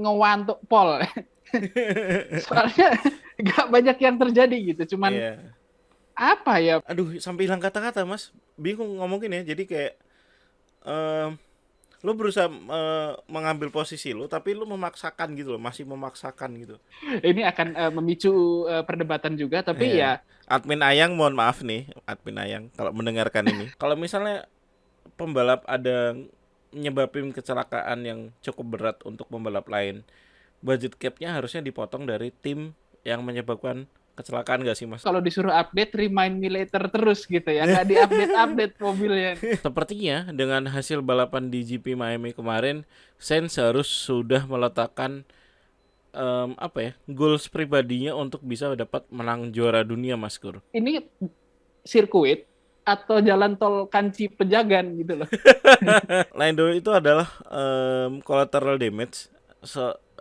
ngewantuk pol. Soalnya nggak banyak yang terjadi gitu. Cuman Iya. apa ya? Aduh, sampai hilang kata-kata, Mas. Bingung ngomongin ya. Jadi kayak em, lu berusaha mengambil posisi lu, tapi lu memaksakan gitu loh, masih memaksakan gitu. Ini akan memicu perdebatan juga. Tapi Iya. ya Admin Ayang, mohon maaf nih, Admin Ayang, kalau mendengarkan ini. Kalau misalnya pembalap ada nyebabin kecelakaan yang cukup berat untuk pembalap lain, budget cap-nya harusnya dipotong dari tim yang menyebabkan kecelakaan gak sih, Mas? kalau disuruh update, remind me later terus gitu ya. Nggak diupdate-update mobilnya. Sepertinya dengan hasil balapan di GP Miami kemarin, Sainz harus sudah meletakkan apa ya, goals pribadinya untuk bisa dapat menang juara dunia, Mas Gur. Ini sirkuit atau jalan tol Kanci Pejagan gitu loh. Lando itu adalah collateral damage,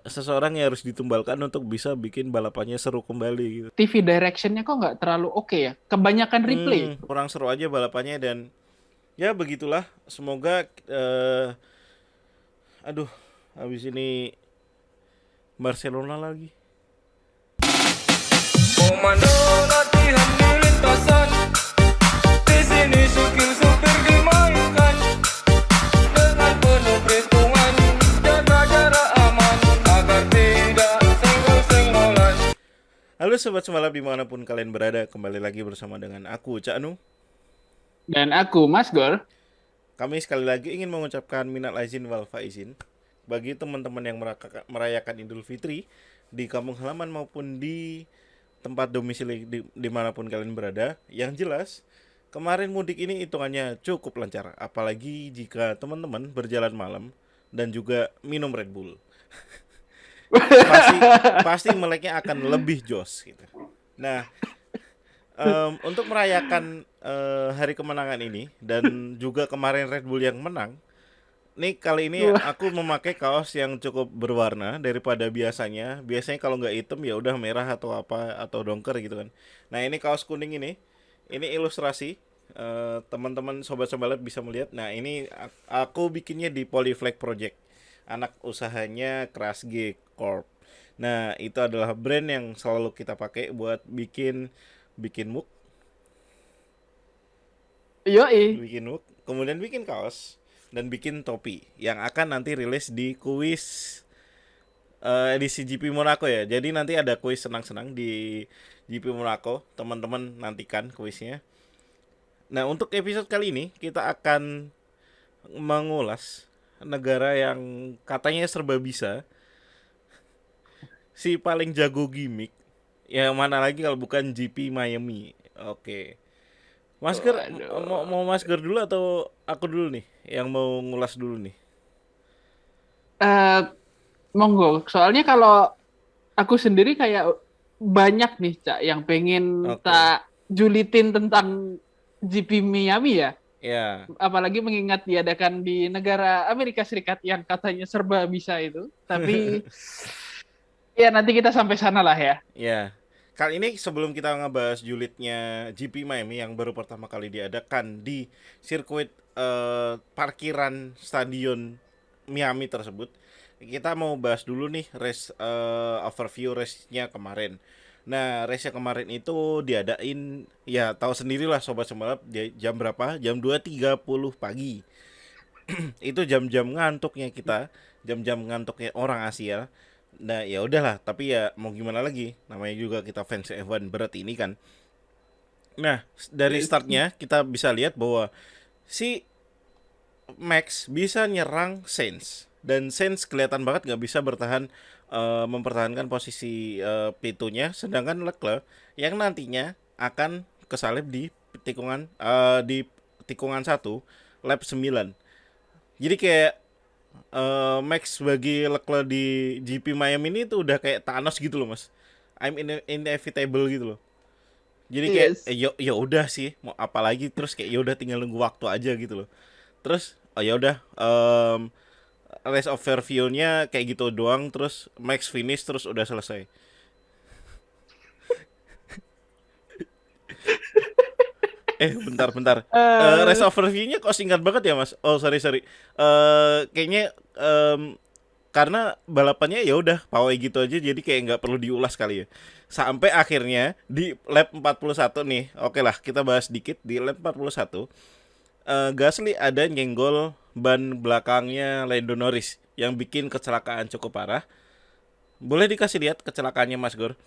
seseorang yang harus ditumbalkan untuk bisa bikin balapannya seru kembali gitu. TV directionnya kok nggak terlalu oke ya. Kebanyakan replay. Kurang seru aja balapannya dan ya begitulah. Semoga aduh, habis ini Barcelona lagi. Komando latihan di lintasan, di sini supir dimainkan dengan penuh perhitungan, jaga jarak aman agar tidak senggol-senggolan. Halo sobat semalap dimanapun kalian berada, kembali lagi bersama dengan aku Cak Anu. Dan aku, Mas Gor, Kami sekali lagi ingin mengucapkan minal aizin wal faizin bagi teman-teman yang merayakan Idul Fitri di kampung halaman maupun di tempat domisili dimanapun kalian berada. Yang jelas, kemarin mudik ini hitungannya cukup lancar, apalagi jika teman-teman berjalan malam dan juga minum Red Bull. pasti pasti meleknya akan lebih jos gitu. Nah, untuk merayakan hari kemenangan ini dan juga kemarin Red Bull yang menang, nih kali ini aku memakai kaos yang cukup berwarna daripada biasanya. Biasanya kalau nggak hitam ya udah merah atau apa atau dongker gitu kan. Nah ini kaos kuning ini ilustrasi. Teman-teman sobat-sobat bisa melihat. Nah ini aku bikinnya di Polyflag Project, anak usahanya Crash G Corp. Nah itu adalah brand yang selalu kita pakai buat bikin MOOC, yoi. kemudian bikin kaos dan bikin topi yang akan nanti rilis di kuis edisi GP Monaco ya. Jadi nanti ada kuis senang-senang di GP Monaco, teman-teman nantikan kuisnya. Nah untuk episode kali ini kita akan mengulas negara yang katanya serba bisa, si paling jago gimmick, yang mana lagi kalau bukan GP Miami. Oke. Mas Ger, Waduh. mau Mas Ger dulu atau aku dulu nih yang mau ngulas dulu nih? Eh, Monggo. Soalnya kalau aku sendiri kayak banyak nih, Cak, yang pengen Oke. tak julitin tentang GP Miami ya. Ya. Apalagi mengingat diadakan di negara Amerika Serikat yang katanya serba bisa itu. Tapi ya nanti kita sampai sana lah ya. Ya. Kali ini sebelum kita ngebahas julidnya GP Miami yang baru pertama kali diadakan di sirkuit parkiran stadion Miami tersebut, kita mau bahas dulu nih race overview race-nya kemarin. Nah, race-nya kemarin itu diadain ya tahu sendirilah sobat sembalap jam berapa? Jam 2.30 pagi. Itu jam-jam ngantuknya kita, jam-jam ngantuknya orang Asia. Nah ya udahlah, tapi ya mau gimana lagi, namanya juga kita fans F1 berat ini kan. Nah dari startnya kita bisa lihat bahwa si Max bisa nyerang Sainz dan Sainz kelihatan banget nggak bisa bertahan, mempertahankan posisi P2-nya, sedangkan Leclerc yang nantinya akan kesalip di tikungan 1 lap 9. Jadi kayak Max bagi Leclerc di GP Miami ini tuh udah kayak Thanos gitu loh, Mas. Inevitable gitu loh. Jadi kayak Yes. ya udah sih, mau apa lagi, terus kayak ya udah tinggal nunggu waktu aja gitu loh. Terus oh ya udah, race overview-nya kayak gitu doang, terus Max finish terus udah selesai. Bentar. Race Eh, overview-nya kok singkat banget ya, Mas? Oh, sorry. Kayaknya karena balapannya ya udah pawai gitu aja, jadi kayak nggak perlu diulas kali ya. Sampai akhirnya di lap 41 nih, oke lah kita bahas dikit di lap 41. Gasly ada nyenggol ban belakangnya Lando Norris yang bikin kecelakaan cukup parah. Boleh dikasih lihat kecelakaannya Mas Gor?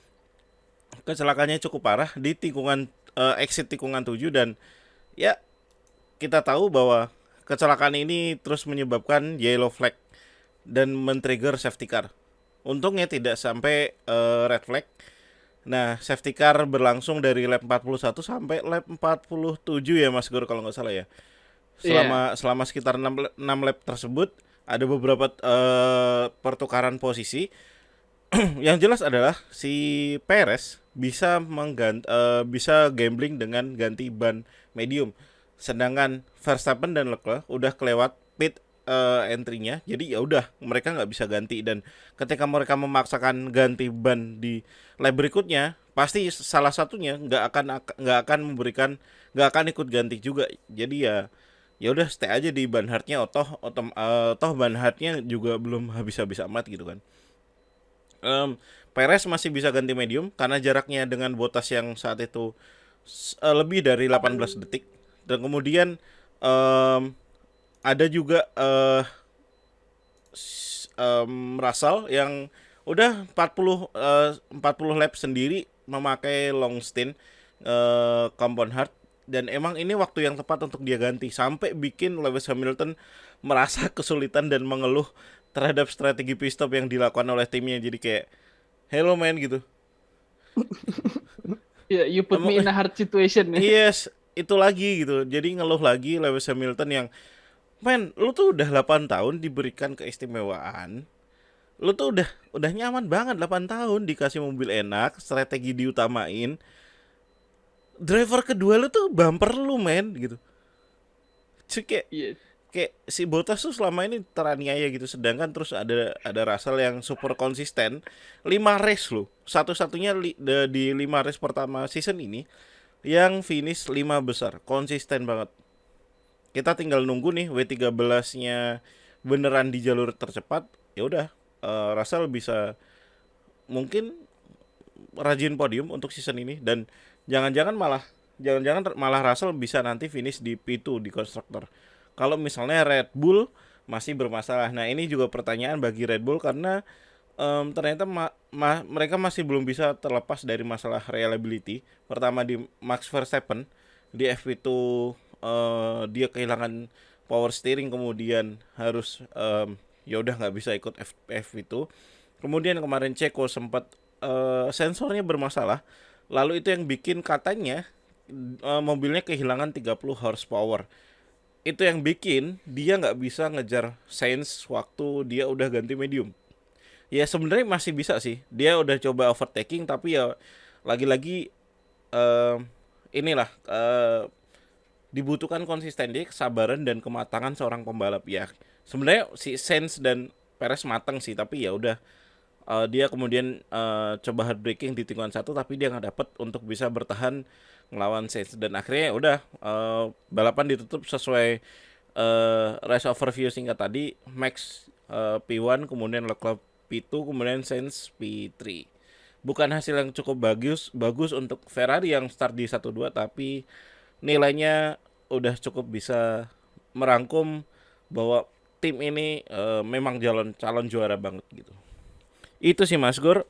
Kecelakaannya cukup parah di tikungan exit tikungan 7, dan ya kita tahu bahwa kecelakaan ini terus menyebabkan yellow flag dan men-trigger safety car. Untungnya tidak sampai red flag. Nah, safety car berlangsung dari lap 41 sampai lap 47 ya Mas Gor kalau nggak salah ya. Selama sekitar 6 lap tersebut ada beberapa pertukaran posisi. Yang jelas adalah si Perez bisa bisa gambling dengan ganti ban medium. Sedangkan Verstappen dan Leclerc udah kelewat pit entry-nya, jadi ya udah mereka nggak bisa ganti, dan ketika mereka memaksakan ganti ban di lap berikutnya, pasti salah satunya nggak akan ikut ganti juga. Jadi ya udah stay aja di ban hardnya, toh ban hardnya juga belum habis-habis amat gitu kan. Perez masih bisa ganti medium karena jaraknya dengan Bottas yang saat itu lebih dari 18 detik. Dan kemudian ada juga Russell yang udah 40 lap sendiri memakai long stint compound hard, dan emang ini waktu yang tepat untuk dia ganti, sampai bikin Lewis Hamilton merasa kesulitan dan mengeluh terhadap strategi pit stop yang dilakukan oleh timnya. Jadi kayak hello man gitu. Yeah, you put me in a hard situation. Yes, itu lagi gitu. Jadi ngeluh lagi Lewis Hamilton yang, men, lu tuh udah 8 tahun diberikan keistimewaan. Lu tuh udah nyaman banget 8 tahun dikasih mobil enak, strategi diutamain. Driver kedua lu tuh bumper lu, men, gitu. Jadi kayak si Bottas tuh selama ini teraniaya gitu, sedangkan terus ada Russell yang super konsisten 5 race loh, satu-satunya di 5 race pertama season ini yang finish 5 besar, konsisten banget. Kita tinggal nunggu nih W13-nya beneran di jalur tercepat, ya udah Russell bisa mungkin rajin podium untuk season ini, dan jangan-jangan malah Russell bisa nanti finish di P2 di konstruktor. Kalau misalnya Red Bull masih bermasalah. Nah, ini juga pertanyaan bagi Red Bull karena ternyata mereka masih belum bisa terlepas dari masalah reliability. Pertama di Max Verstappen, di FP2 dia kehilangan power steering, kemudian harus ya udah nggak bisa ikut FP2. Kemudian kemarin Checo sempat sensornya bermasalah. Lalu itu yang bikin katanya mobilnya kehilangan 30 horsepower. Itu yang bikin dia nggak bisa ngejar Sainz waktu dia udah ganti medium. Ya sebenarnya masih bisa sih. Dia udah coba overtaking, tapi ya lagi-lagi dibutuhkan konsistensi, kesabaran dan kematangan seorang pembalap ya. Sebenarnya si Sainz dan Perez matang sih, tapi ya udah dia kemudian coba hard braking di tikungan 1, tapi dia nggak dapet untuk bisa bertahan ngelawan Sainz, dan akhirnya ya udah balapan ditutup sesuai race overview singkat tadi. Max P1, kemudian Leclerc P2, kemudian Sainz P3. Bukan hasil yang cukup bagus untuk Ferrari yang start di 1-2, tapi nilainya udah cukup bisa merangkum bahwa tim ini memang calon juara banget gitu. Itu sih Mas Gor.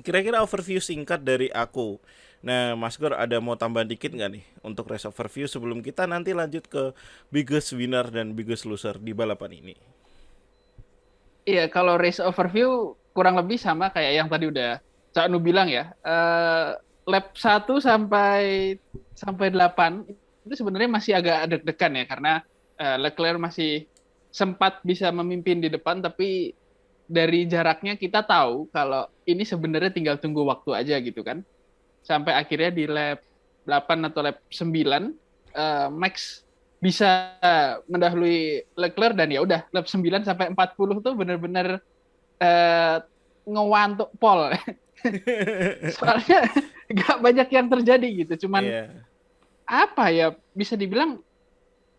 Kira-kira overview singkat dari aku. Nah, Mas Gor ada mau tambahan dikit nggak nih untuk race overview sebelum kita nanti lanjut ke biggest winner dan biggest loser di balapan ini? Iya, kalau race overview kurang lebih sama kayak yang tadi udah Cak Nu bilang ya. Lap 1 sampai 8 itu sebenarnya masih agak deg-degan ya, karena Leclerc masih sempat bisa memimpin di depan, tapi dari jaraknya kita tahu kalau ini sebenarnya tinggal tunggu waktu aja gitu kan. Sampai akhirnya di lap 8 atau lap 9 Max bisa mendahului Leclerc, dan ya udah lap 9 sampai 40 tuh benar-benar ngewantuk pole. Soalnya nggak banyak yang terjadi gitu, cuman apa ya, bisa dibilang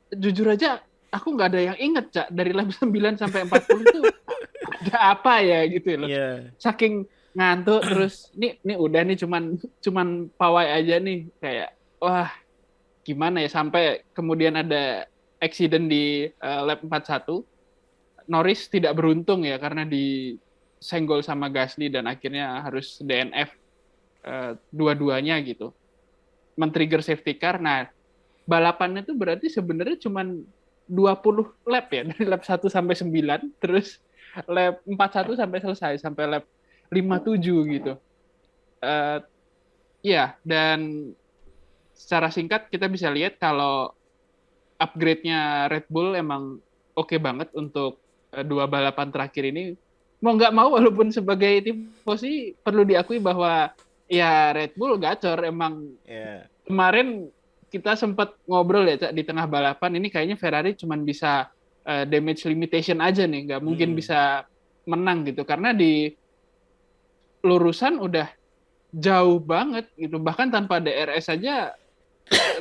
jujur aja aku nggak ada yang inget, Cak, dari lap 9 sampai 40 itu ada apa ya gitu loh. Iya. Saking ngantuk terus nih udah nih cuman pawai aja nih kayak wah gimana ya sampai kemudian ada accident di lap 41. Norris tidak beruntung ya karena disenggol sama Gasly dan akhirnya harus DNF dua-duanya gitu. Men-trigger safety car. Nah, balapannya tuh berarti sebenarnya cuman 20 lap ya dari lap 1 sampai 9 terus lap 41 sampai selesai sampai lap 57 gitu. Uh, ya, dan secara singkat kita bisa lihat kalau upgrade-nya Red Bull emang oke banget untuk dua balapan terakhir ini. Mau nggak mau walaupun sebagai tifosi perlu diakui bahwa ya Red Bull gacor emang. Yeah. Kemarin kita sempat ngobrol ya Cak, di tengah balapan ini kayaknya Ferrari cuma bisa damage limitation aja nih, nggak mungkin bisa menang gitu karena di lurusan udah jauh banget gitu, bahkan tanpa DRS aja 0,3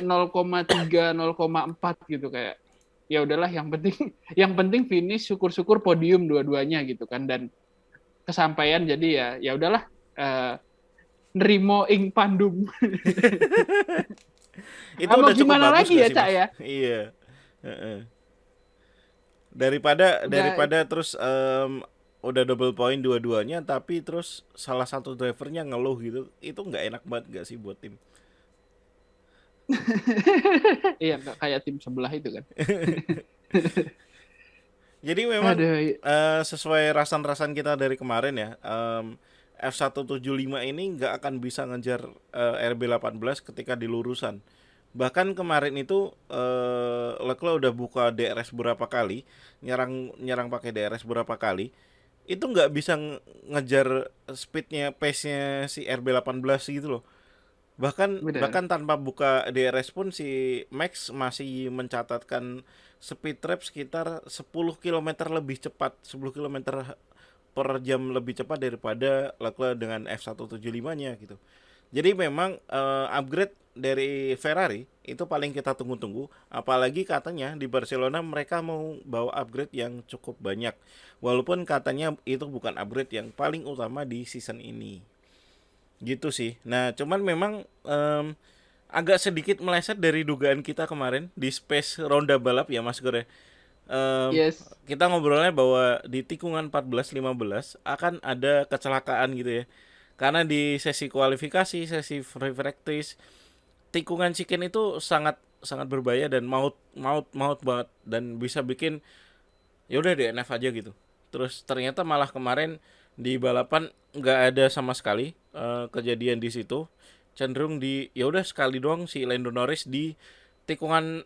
0,4 gitu kayak ya udahlah yang penting finish, syukur-syukur podium dua-duanya gitu kan, dan kesampaian jadi ya udahlah nerimo ing pandum. Itu udah cukup gimana bagus lagi ya, Cak ya? Iya. Daripada terus udah double point dua-duanya tapi terus salah satu drivernya ngeluh gitu, itu nggak enak banget nggak sih buat tim? Iya, nggak kayak tim sebelah itu kan. Jadi memang sesuai rasan-rasan kita dari kemarin ya, F175 ini nggak akan bisa ngejar RB18 ketika di lurusan. Bahkan kemarin itu Leclerc udah buka DRS berapa kali, nyerang pakai DRS berapa kali, itu nggak bisa ngejar speednya, pace-nya si RB18 gitu loh. Bahkan tanpa buka DRS pun si Max masih mencatatkan speed trap sekitar 10 km lebih cepat, 10 km per jam lebih cepat daripada Leclerc dengan F175-nya gitu. Jadi memang upgrade dari Ferrari itu paling kita tunggu-tunggu, apalagi katanya di Barcelona mereka mau bawa upgrade yang cukup banyak. Walaupun katanya itu bukan upgrade yang paling utama di season ini. Gitu sih. Nah, cuman memang agak sedikit meleset dari dugaan kita kemarin di space ronda balap ya Mas Gore. Yes. Kita ngobrolnya bahwa di tikungan 14-15 akan ada kecelakaan gitu ya. Karena di sesi kualifikasi, sesi free practice, tikungan chicken itu sangat berbahaya dan maut banget dan bisa bikin ya udah DNF aja gitu. Terus ternyata malah kemarin di balapan nggak ada sama sekali kejadian di situ. Cenderung di ya udah sekali doang si Lando Norris di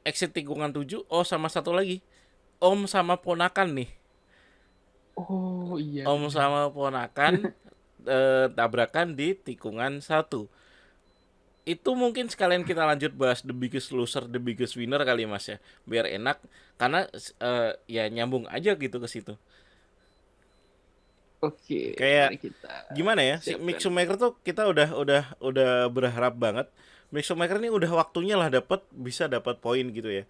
exit tikungan 7. Oh, sama satu lagi. Om sama ponakan nih. Oh iya. Om sama ponakan tabrakan di tikungan 1. Itu mungkin sekalian kita lanjut bahas the biggest loser, the biggest winner kali Mas ya. Biar enak karena ya nyambung aja gitu ke situ. Oke, kayak kita gimana ya, si Mick Schumacher tuh kita udah berharap banget. Mick Schumacher ini udah waktunya lah bisa dapat poin gitu ya.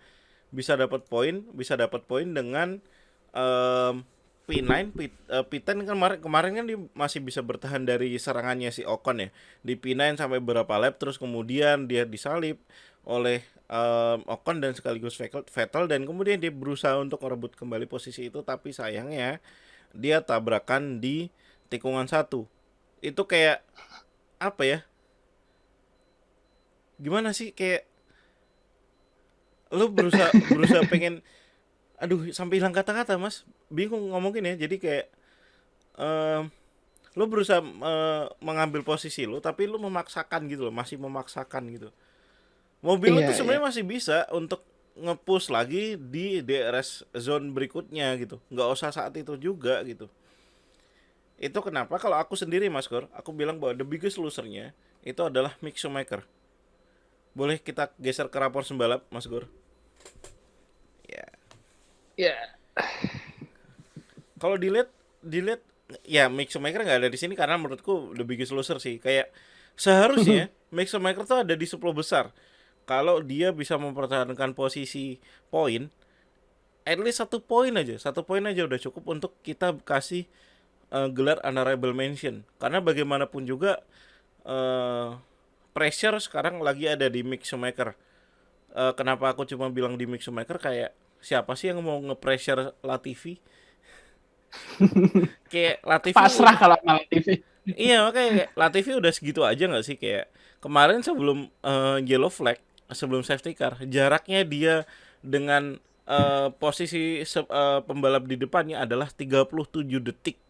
Bisa dapat poin dengan P9, P10 kan kemarin kan dia masih bisa bertahan dari serangannya si Ocon ya. Di P9 sampai berapa lap terus kemudian dia disalip oleh Ocon dan sekaligus Vettel dan kemudian dia berusaha untuk merebut kembali posisi itu, tapi sayangnya dia tabrakan di tikungan 1. Itu kayak apa ya? Gimana sih, kayak lu berusaha pengen sampai hilang kata-kata Mas. Bingung ngomongin ya. Jadi kayak lu berusaha mengambil posisi lu tapi lu memaksakan gitu loh, masih memaksakan gitu. Mobil lu tuh sebenarnya masih bisa untuk nge-push lagi di DRS zone berikutnya gitu. Nggak usah saat itu juga gitu. Itu kenapa kalau aku sendiri Mas Gor, aku bilang bahwa the biggest losernya itu adalah Mick Schumacher. Boleh kita geser ke rapor sembalap Mas Gor? Ya. Ya. Kalau dilihat ya Mick Schumacher nggak ada di sini karena menurutku the biggest loser sih. Kayak seharusnya Mick Schumacher tuh ada di 10 besar. Kalau dia bisa mempertahankan posisi poin at least 1 poin aja udah cukup untuk kita kasih gelar honorable mention. Karena bagaimanapun juga eh, pressure sekarang lagi ada di Mick Schumacher. Kenapa aku cuma bilang di Mick Schumacher, kayak siapa sih yang mau nge-pressure Latifi? Kayak Latifi Pasrah kalau malah TV. iya, makanya kayak Latifi udah segitu aja nggak sih, kayak kemarin sebelum yellow flag, sebelum safety car, jaraknya dia dengan posisi pembalap di depannya adalah 37 detik.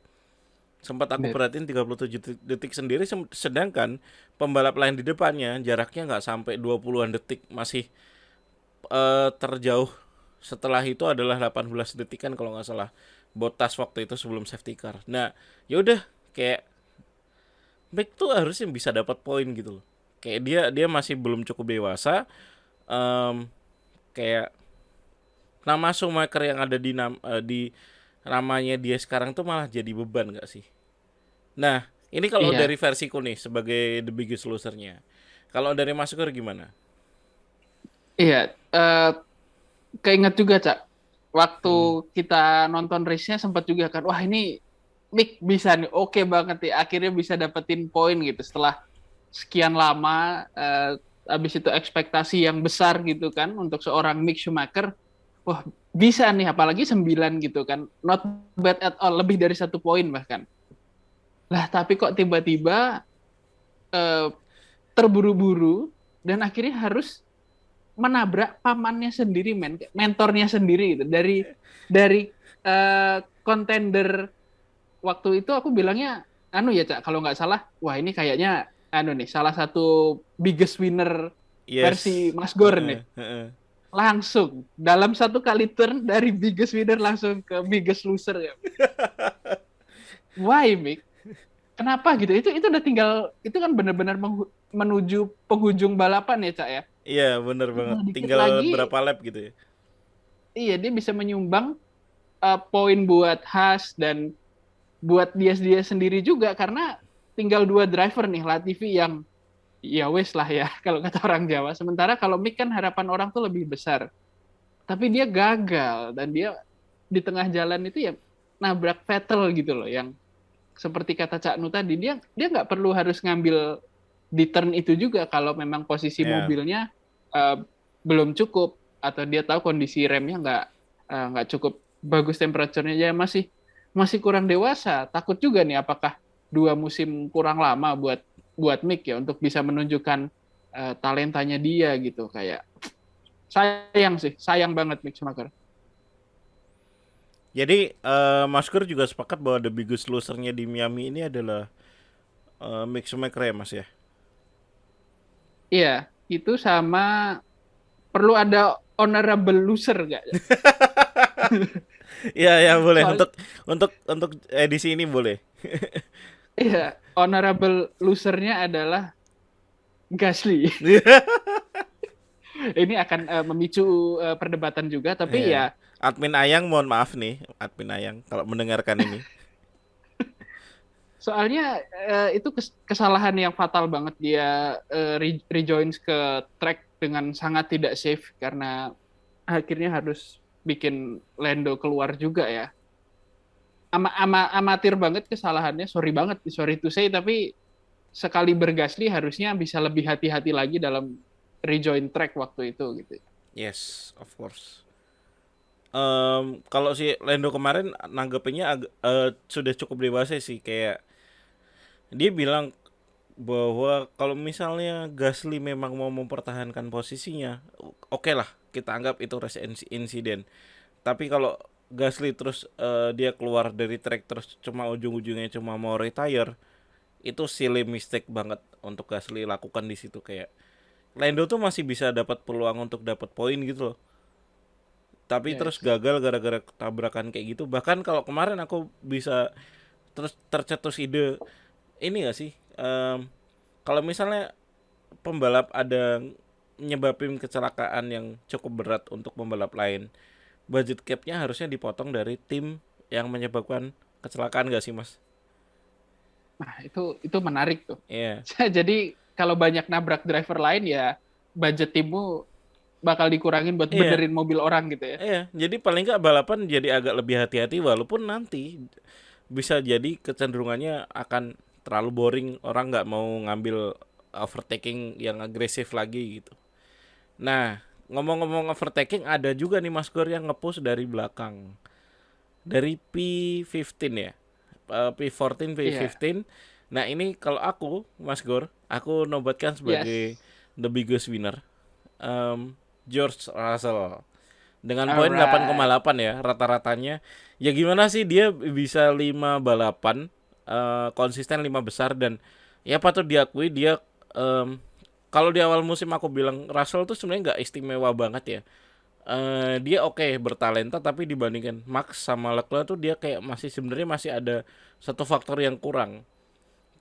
Sempat aku Bener. perhatiin 37 detik sendiri, sedangkan pembalap lain di depannya jaraknya nggak sampai 20-an detik, masih terjauh setelah itu adalah 18 detik kan kalau nggak salah Bottas waktu itu sebelum safety car. Nah, yaudah, kayak Mick tuh harusnya bisa dapat poin gitu loh. Kayak dia masih belum cukup dewasa. Em, kayak nama Schumacher yang ada di namanya dia sekarang tuh malah jadi beban gak sih? Nah, ini kalau Iya, dari versiku nih sebagai the biggest loser-nya. Kalau dari Mas Sukur gimana? iya. Keinget juga, Cak. Waktu Hmm. kita nonton race-nya sempat juga kan, wah ini Mick bisa nih, oke banget nih. Akhirnya bisa dapetin poin gitu setelah sekian lama. Habis itu ekspektasi yang besar gitu kan untuk seorang Mick Schumacher. Wah, bisa nih, apalagi 9 gitu kan. Not bad at all, lebih dari 1 poin bahkan. Lah, tapi kok tiba-tiba eh, terburu-buru dan akhirnya harus menabrak pamannya sendiri, mentornya sendiri gitu. Dari kontender waktu itu aku bilangnya anu ya, Cak, kalau nggak salah, wah ini kayaknya anu nih salah satu biggest winner versi Yes. Mas Gor nih. Heeh, heeh. Langsung dalam 1 kali turn dari biggest winner langsung ke biggest loser ya. Why, Mick? Kenapa gitu? Itu udah tinggal, itu kan benar-benar menuju penghujung balapan ya, Cak ya. Iya, bener banget. Tinggal dikit Tinggal lagi, berapa lap gitu ya. iya dia bisa menyumbang poin buat Haas dan buat dia sendiri juga, karena tinggal 2 driver nih Latifi yang ya wes lah ya kalau kata orang Jawa. Sementara kalau Mick kan harapan orang tuh lebih besar. Tapi dia gagal dan dia di tengah jalan itu ya nabrak Vettel gitu loh, yang seperti kata Cak Nu tadi, dia nggak perlu harus ngambil di turn itu juga kalau memang posisi Ya. mobilnya eh, belum cukup atau dia tahu kondisi remnya nggak cukup bagus, temperaturnya ya masih masih kurang dewasa. Takut juga nih apakah 2 musim kurang lama buat buat Mick ya untuk bisa menunjukkan talentanya dia gitu. Kayak sayang sih, sayang banget Mick Schumacher. Jadi Mas Kur juga sepakat bahwa the biggest loser-nya di Miami ini adalah Mick Schumacher ya, Mas ya. Iya, itu sama perlu ada honorable loser nggak? Iya, ya boleh, Soal untuk edisi ini boleh. iya, honorable losernya adalah Gasly. Ini akan memicu perdebatan juga, tapi Iya. ya Admin Ayang, mohon maaf nih, Admin Ayang kalau mendengarkan ini. soalnya itu kesalahan yang fatal banget, dia rejoins ke track dengan sangat tidak safe karena akhirnya harus bikin Lando keluar juga ya. Amatir banget kesalahannya, sorry banget, sorry to say, tapi sekali bergasli harusnya bisa lebih hati-hati lagi dalam rejoin track waktu itu gitu. Yes, of course. Kalau si Lando kemarin nanggepinnya sudah cukup dewasa sih, kayak dia bilang bahwa kalau misalnya Gasly memang mau mempertahankan posisinya, oke lah, kita anggap itu race insiden. Tapi kalau Gasly terus dia keluar dari track terus cuma ujung-ujungnya cuma mau retire, itu silly mistake banget untuk Gasly lakukan di situ. Kayak Lando tuh masih bisa dapat peluang untuk dapat poin gitu loh. Tapi terus Yes. gagal gara-gara tabrakan kayak gitu. Bahkan kalau kemarin aku bisa terus tercetus ide ini gak sih? Kalau misalnya pembalap ada nyebabin kecelakaan yang cukup berat untuk pembalap lain, budget capnya harusnya dipotong dari tim yang menyebabkan kecelakaan gak sih, Mas? Nah, itu menarik tuh. Iya. Jadi kalau banyak nabrak driver lain ya budget timmu bakal dikurangin buat Iya, benerin mobil orang gitu ya. iya. Jadi paling nggak balapan jadi agak lebih hati-hati walaupun nanti bisa jadi kecenderungannya akan terlalu boring, orang nggak mau ngambil overtaking yang agresif lagi gitu. Nah, ngomong-ngomong overtaking ada juga nih Mas Gor yang nge-push dari belakang. Dari P15 ya. P14, Iya. P15. Nah, ini kalau aku, Mas Gor, aku nobatkan sebagai Yes. the biggest winner. George Russell dengan poin Alright. 8,8 ya rata-ratanya. Ya gimana sih dia bisa 5 balapan konsisten 5 besar dan ya patut diakui dia kalau di awal musim aku bilang Russell tuh sebenarnya nggak istimewa banget ya. Dia oke bertalenta tapi dibandingkan Max sama Leclerc tuh dia kayak masih sebenarnya masih ada satu faktor yang kurang.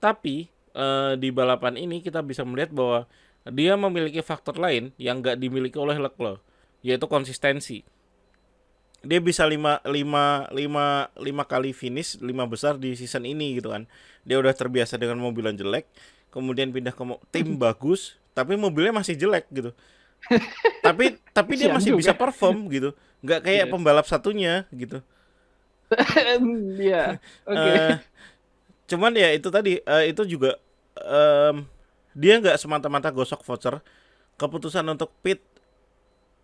Tapi di balapan ini kita bisa melihat bahwa dia memiliki faktor lain yang nggak dimiliki oleh Leclerc, yaitu konsistensi. Dia bisa lima kali finish 5 besar di season ini gitu kan. Dia udah terbiasa dengan mobil yang jelek, kemudian pindah ke tim bagus, tapi mobilnya masih jelek gitu. Tapi dia Kasihan masih bisa juga. perform gitu, nggak kayak Yes. pembalap satunya gitu. Iya. Oke. eh Cuman ya itu tadi itu juga em, dia nggak semata-mata gosok voucher. Keputusan untuk pit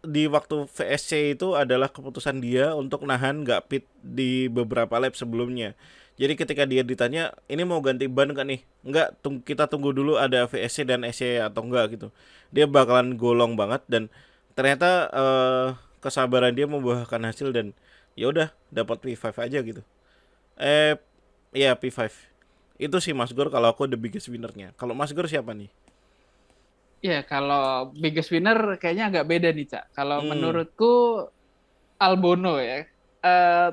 di waktu VSC itu adalah keputusan dia untuk nahan nggak pit di beberapa lap sebelumnya. Jadi ketika dia ditanya ini mau ganti ban kan nih, nggak kita tunggu dulu ada VSC dan SC atau enggak gitu. Dia bakalan golong banget dan ternyata kesabaran dia membuahkan hasil dan ya udah dapat P5 aja gitu. Eh ya P5. Itu sih Mas Gor kalau aku the biggest winnernya. Kalau Mas Gor siapa nih? Ya, kalau biggest winner kayaknya agak beda nih, Cak. Kalau Hmm, menurutku Albono ya. Eh,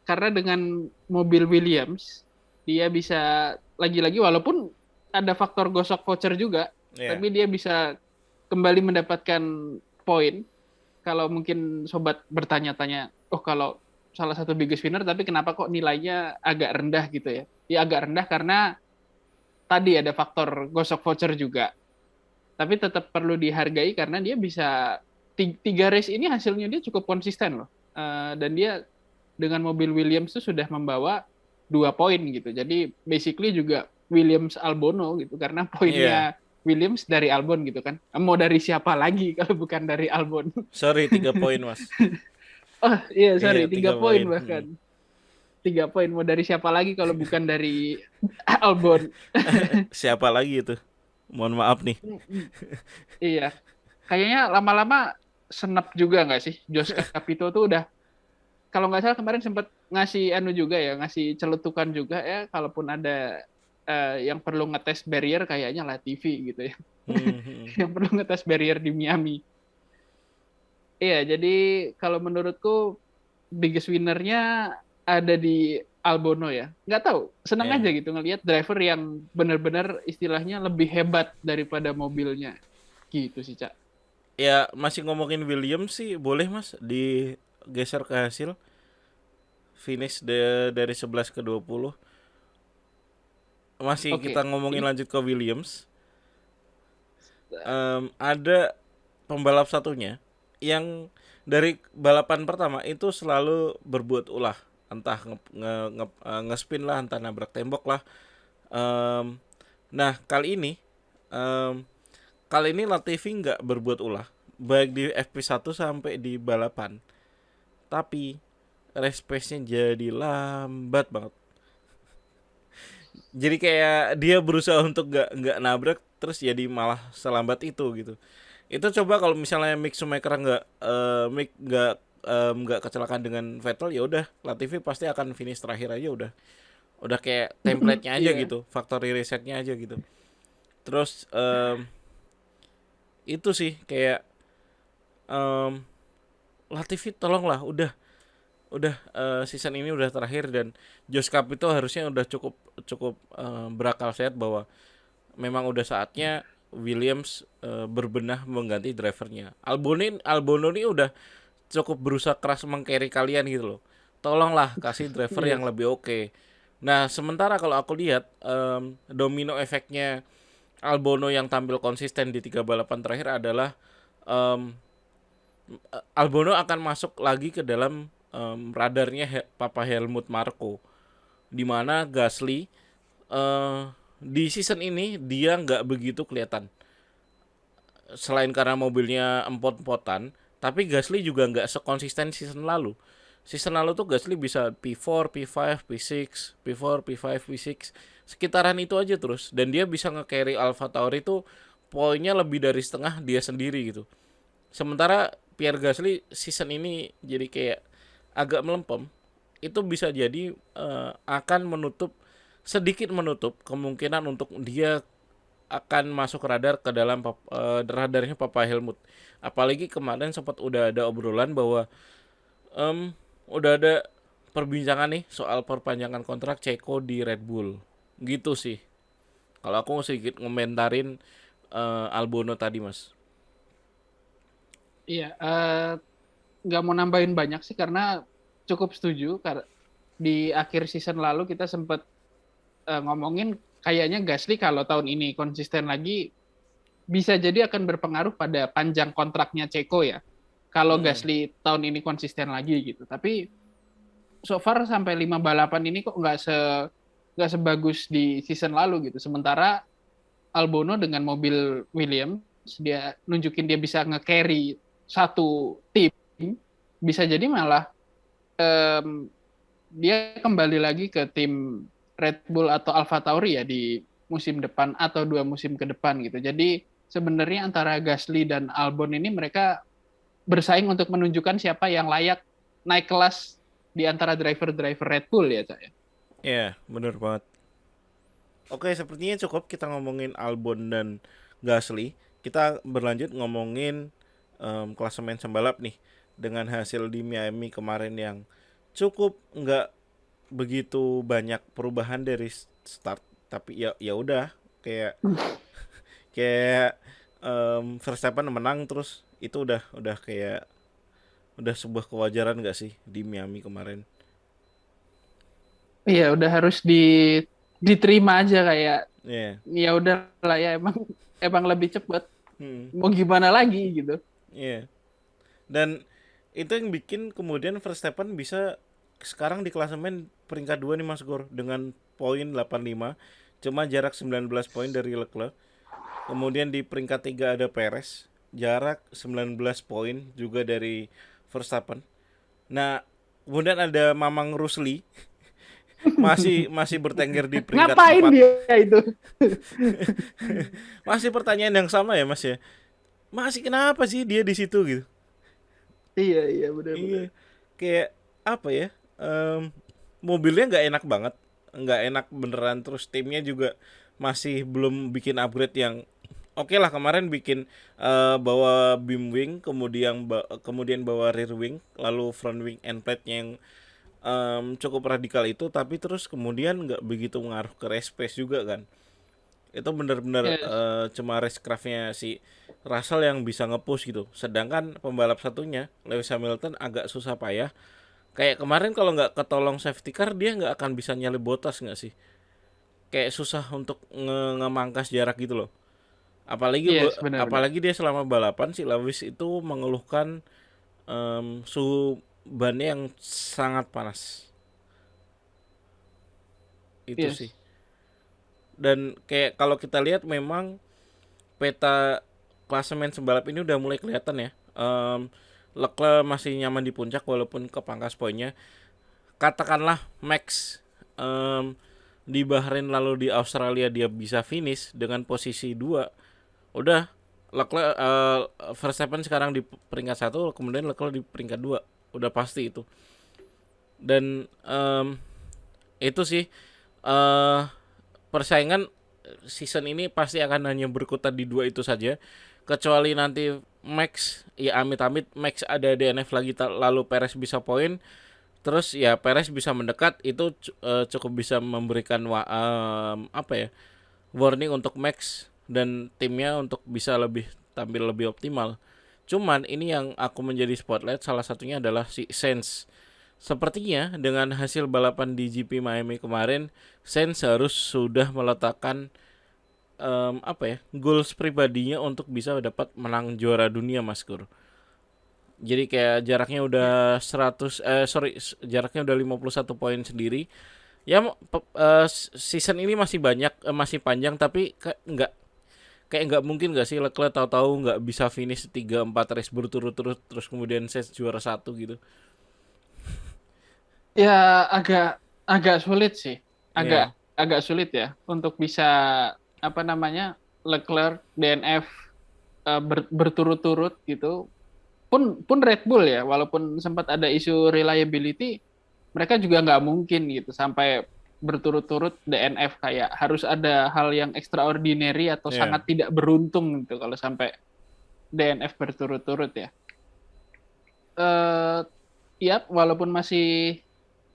karena dengan mobil Williams, dia bisa lagi-lagi walaupun ada faktor gosok voucher juga, ya. tapi dia bisa kembali mendapatkan poin. Kalau mungkin sobat bertanya-tanya, oh kalau salah satu biggest winner, tapi kenapa kok nilainya agak rendah gitu ya? Ya agak rendah karena tadi ada faktor gosok voucher juga. Tapi tetap perlu dihargai karena dia bisa tiga race ini hasilnya dia cukup konsisten loh. Dan dia dengan mobil Williams itu sudah membawa 2 poin gitu. Jadi basically juga Williams Albono gitu karena Iya. poinnya Williams dari Albon gitu kan. Mau dari siapa lagi kalau bukan dari Albon? Sorry 3 poin Mas. Oh iya Iya sorry, tiga 3 poin. poin bahkan. 3 poin mau dari siapa lagi kalau bukan dari Albon? Siapa lagi itu? Mohon maaf nih. Iya, kayaknya lama-lama senep juga nggak sih? Josh Capito tuh udah, kalau nggak salah kemarin sempat ngasih anu juga ya, ngasih celutukan juga ya, kalaupun ada yang perlu ngetes barrier kayaknya Latifi gitu ya, Hmm, hmm. yang perlu ngetes barrier di Miami. Iya, jadi kalau menurutku biggest winnernya ada di Albono ya. Nggak tahu, seneng aja Ya. gitu ngelihat driver yang benar-benar istilahnya lebih hebat daripada mobilnya. Gitu sih, Cak. Ya masih ngomongin Williams sih boleh Mas digeser ke hasil finish dari 11 ke 20. Masih kita Oke, ngomongin ini lanjut ke Williams. Ada pembalap satunya yang dari balapan pertama itu selalu berbuat ulah, entah nge-spin lah, entah nabrak tembok lah. Em, nah em, kali ini Latifi nggak berbuat ulah, baik di FP1 sampai di balapan, tapi race pace-nya jadi lambat banget. Jadi kayak dia berusaha untuk nggak nabrak terus jadi malah selambat itu gitu. Itu coba kalau misalnya Mick Schumacher nggak kecelakaan dengan Vettel ya udah Latifi pasti akan finish terakhir aja udah kayak template-nya aja iya. gitu, factory reset-nya aja gitu. Terus itu sih kayak em, Latifi tolonglah udah season ini udah terakhir dan Josh Capito harusnya udah cukup cukup berakal sehat bahwa memang udah saatnya Williams berbenah mengganti drivernya. Albono ini udah cukup berusaha keras mengcarry kalian gitu loh. Tolonglah kasih driver yang Yes. lebih oke. Nah, sementara kalau aku lihat domino efeknya Albono yang tampil konsisten di 3 balapan terakhir adalah em, Albono akan masuk lagi ke dalam radarnya Papa Helmut Marko, di mana Gasly eh, di season ini dia nggak begitu kelihatan. Selain karena mobilnya empot-empotan, tapi Gasly juga nggak sekonsisten season lalu. Season lalu tuh Gasly bisa P4, P5, P6, P4, P5, P6, sekitaran itu aja terus. Dan dia bisa nge-carry AlphaTauri tuh poinnya lebih dari setengah dia sendiri gitu. Sementara Pierre Gasly season ini jadi kayak agak melempem. Itu bisa jadi akan sedikit menutup kemungkinan untuk dia akan masuk radar ke dalam radarnya Papa Helmut. Apalagi kemarin sempat udah ada obrolan bahwa udah ada perbincangan nih soal perpanjangan kontrak Ceko di Red Bull. Gitu sih. Kalau aku sedikit ngomentarin Albono tadi, Mas. Iya, nggak mau nambahin banyak sih karena cukup setuju. Karena di akhir season lalu kita sempat ngomongin kayaknya Gasly kalau tahun ini konsisten lagi bisa jadi akan berpengaruh pada panjang kontraknya Ceko ya. Kalau Gasly tahun ini konsisten lagi gitu. Tapi so far sampai 5 balapan ini kok nggak sebagus di season lalu gitu. Sementara Albono dengan mobil Williams dia nunjukin dia bisa nge-carry satu tim, bisa jadi malah dia kembali lagi ke tim Red Bull atau AlphaTauri ya di musim depan atau 2 musim ke depan gitu. Jadi sebenarnya antara Gasly dan Albon ini mereka bersaing untuk menunjukkan siapa yang layak naik kelas di antara driver-driver Red Bull ya, Cak. Ya, bener banget. Oke, sepertinya cukup kita ngomongin Albon dan Gasly. Kita berlanjut ngomongin klasemen sembalap nih. Dengan hasil di Miami kemarin yang cukup nggak begitu banyak perubahan dari start, tapi ya udah kayak kayak Verstappen menang terus itu udah kayak udah sebuah kewajaran nggak sih di Miami kemarin? Iya, udah harus diterima aja kayak Iya. ya udah lah ya emang lebih cepat. Hmm, Mau gimana lagi gitu. iya. Dan itu yang bikin kemudian Verstappen bisa sekarang di klasemen peringkat 2 nih Mas Gor dengan poin 85, cuma jarak 19 poin dari Leclerc. Kemudian di peringkat 3 ada Perez, jarak 19 poin juga dari Verstappen. Nah, kemudian ada Mamang Rusli masih bertengger di peringkat Ngapain 4. dia itu? Masih pertanyaan yang sama ya, Mas ya. Masih kenapa sih dia di situ gitu? Iya Iya, benar-benar. kayak apa ya? Mobilnya nggak enak banget, nggak enak beneran. Terus timnya juga masih belum bikin upgrade yang oke lah. Kemarin bikin bawa beam wing, kemudian bawa rear wing, lalu front wing end plate yang cukup radikal itu, tapi terus kemudian nggak begitu mengaruh ke race pace juga kan. Itu benar-benar Yes. cuma racecraftnya si Russell yang bisa nge-push gitu. Sedangkan pembalap satunya Lewis Hamilton agak susah payah. Kayak kemarin kalau nggak ketolong safety car dia nggak akan bisa nyalip Bottas nggak sih? Kayak susah untuk ngemangkas jarak gitu loh. Yes, benar-benar. Apalagi dia selama balapan si Lewis itu mengeluhkan suhu bannya yang sangat panas. Itu sih. Yes. Dan kayak kalau kita lihat memang peta klasemen sembalap ini udah mulai kelihatan ya. Leclerc masih nyaman di puncak walaupun kepangkas poinnya. Katakanlah Max di Bahrain lalu di Australia dia bisa finish dengan posisi 2. Udah Leclerc Verstappen sekarang di peringkat 1, kemudian Leclerc di peringkat 2. Udah pasti itu. Dan itu sih persaingan season ini pasti akan hanya berkutat di 2 itu saja. Kecuali nanti Max, ya amit-amit Max ada DNF lagi lalu Perez bisa poin, terus ya Perez bisa mendekat, itu cukup bisa memberikan apa ya, warning untuk Max dan timnya untuk bisa tampil lebih optimal. Cuman ini yang aku menjadi spotlight salah satunya adalah si Sainz. Sepertinya dengan hasil balapan di GP Miami kemarin, Sainz harus sudah meletakkan apa ya, goals pribadinya untuk bisa dapat menang juara dunia Mas Kur. Jadi kayak jaraknya udah 51 poin sendiri. Ya season ini masih banyak, masih panjang, tapi kayak nggak mungkin nggak sih Leclerc tahu-tahu nggak bisa finish 3-4 race berturut-turut terus kemudian set juara satu gitu. Ya agak agak sulit sih. Iya, Agak sulit ya untuk bisa apa namanya Leclerc DNF berturut-turut gitu. Pun Red Bull ya, walaupun sempat ada isu reliability, mereka juga nggak mungkin gitu sampai berturut-turut DNF, kayak harus ada hal yang extraordinary atau iya, sangat tidak beruntung gitu kalau sampai DNF berturut-turut ya. Eh ya, walaupun masih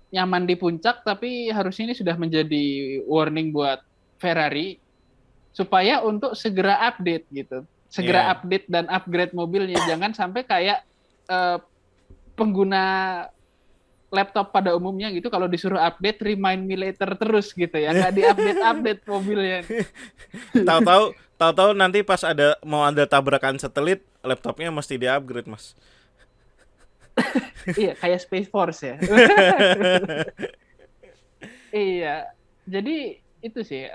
nyaman di puncak, tapi harusnya ini sudah menjadi warning buat Ferrari supaya untuk segera update gitu. Segera iya. update dan upgrade mobilnya. Jangan sampai kayak eh, pengguna laptop pada umumnya gitu, kalau disuruh update remind me later terus gitu ya, nggak diupdate mobilnya. Tahu-tahu nanti pas mau ada tabrakan satelit, laptopnya mesti di-upgrade, Mas. Iya, kayak Space Force ya. Iya, jadi itu sih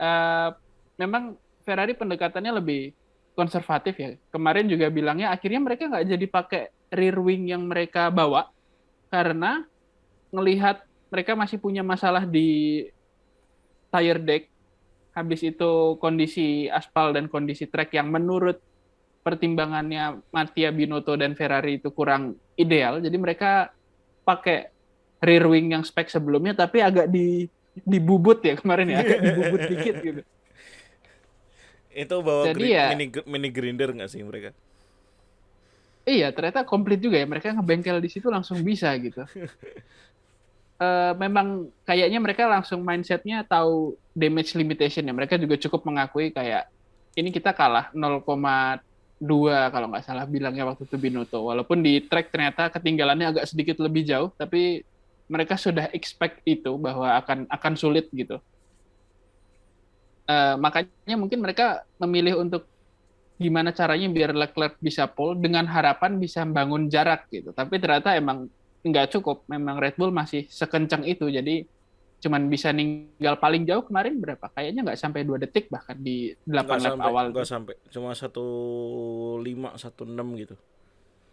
memang Ferrari pendekatannya lebih konservatif ya. Kemarin juga bilangnya akhirnya mereka nggak jadi pakai rear wing yang mereka bawa karena ngelihat mereka masih punya masalah di tire deck. Habis itu kondisi aspal dan kondisi track yang menurut pertimbangannya Mattia Binotto dan Ferrari itu kurang ideal. Jadi mereka pakai rear wing yang spek sebelumnya tapi agak dibubut ya kemarin ya, agak dibubut dikit gitu. Itu bawa Jadi ya mini grinder nggak sih mereka? iya ternyata komplit juga ya, mereka ngebengkel di situ langsung bisa gitu. Memang kayaknya mereka langsung mindsetnya tahu damage limitation ya. Mereka juga cukup mengakui kayak ini kita kalah 0,2 kalau nggak salah bilangnya waktu itu Binotto. Walaupun di track ternyata ketinggalannya agak sedikit lebih jauh, tapi mereka sudah expect itu bahwa akan sulit gitu. Makanya mungkin mereka memilih untuk gimana caranya biar Leclerc bisa pole dengan harapan bisa membangun jarak gitu. Tapi ternyata emang nggak cukup. Memang Red Bull masih sekencang itu. Jadi cuman bisa ninggal paling jauh kemarin berapa? Kayaknya nggak sampai 2 detik bahkan di 8 lap awal Nggak tuh. sampai, cuma 1.5 1.6 gitu.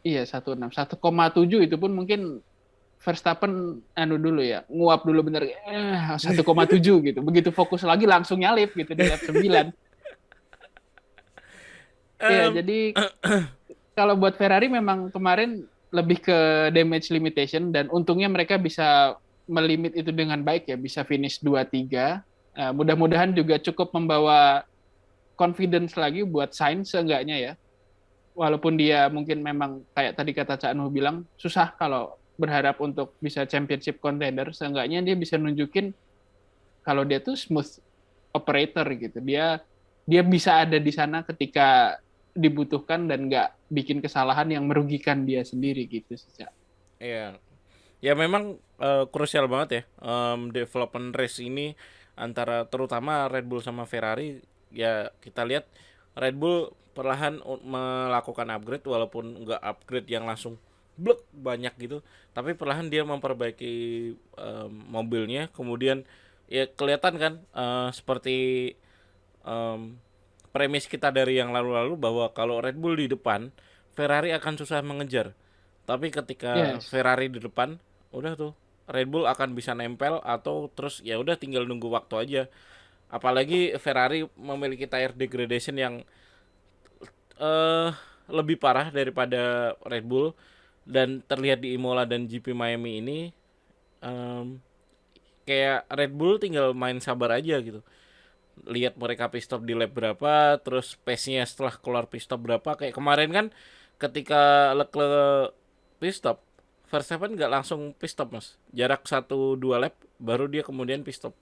Iya, 1,6. 1,7 itu pun mungkin Verstappen dulu ya, nguap dulu bener 1,7 gitu. Begitu fokus lagi langsung nyalip gitu di lap 9. Iya, Em, jadi kalau buat Ferrari memang kemarin lebih ke damage limitation dan untungnya mereka bisa melimit itu dengan baik ya, bisa finish 2-3. Mudah-mudahan juga cukup membawa confidence lagi buat Sainz seenggaknya ya. Walaupun dia mungkin memang kayak tadi kata Cak Nuh bilang susah kalau berharap untuk bisa championship contender, seenggaknya dia bisa nunjukin kalau dia tuh smooth operator gitu. Dia bisa ada di sana ketika dibutuhkan dan nggak bikin kesalahan yang merugikan dia sendiri gitu sih, Cak. Iya. Ya memang krusial banget ya, development race ini antara terutama Red Bull sama Ferrari. Ya kita lihat Red Bull perlahan melakukan upgrade, walaupun nggak upgrade yang langsung blek banyak gitu, tapi perlahan dia memperbaiki mobilnya. Kemudian ya kelihatan kan, seperti em, premis kita dari yang lalu-lalu bahwa kalau Red Bull di depan, Ferrari akan susah mengejar. Tapi ketika Yes. Ferrari di depan, udah tuh Red Bull akan bisa nempel, atau terus ya udah tinggal nunggu waktu aja. Apalagi Ferrari memiliki tire degradation yang eh lebih parah daripada Red Bull, dan terlihat di Imola dan GP Miami ini. em, Kayak Red Bull tinggal main sabar aja gitu. Lihat mereka pit stop di lap berapa, terus pace-nya setelah keluar pit stop berapa. Kayak kemarin kan ketika Leclerc pit stop, Verstappen nggak langsung pit stop mas, jarak 1-2 lap baru dia kemudian pit stop.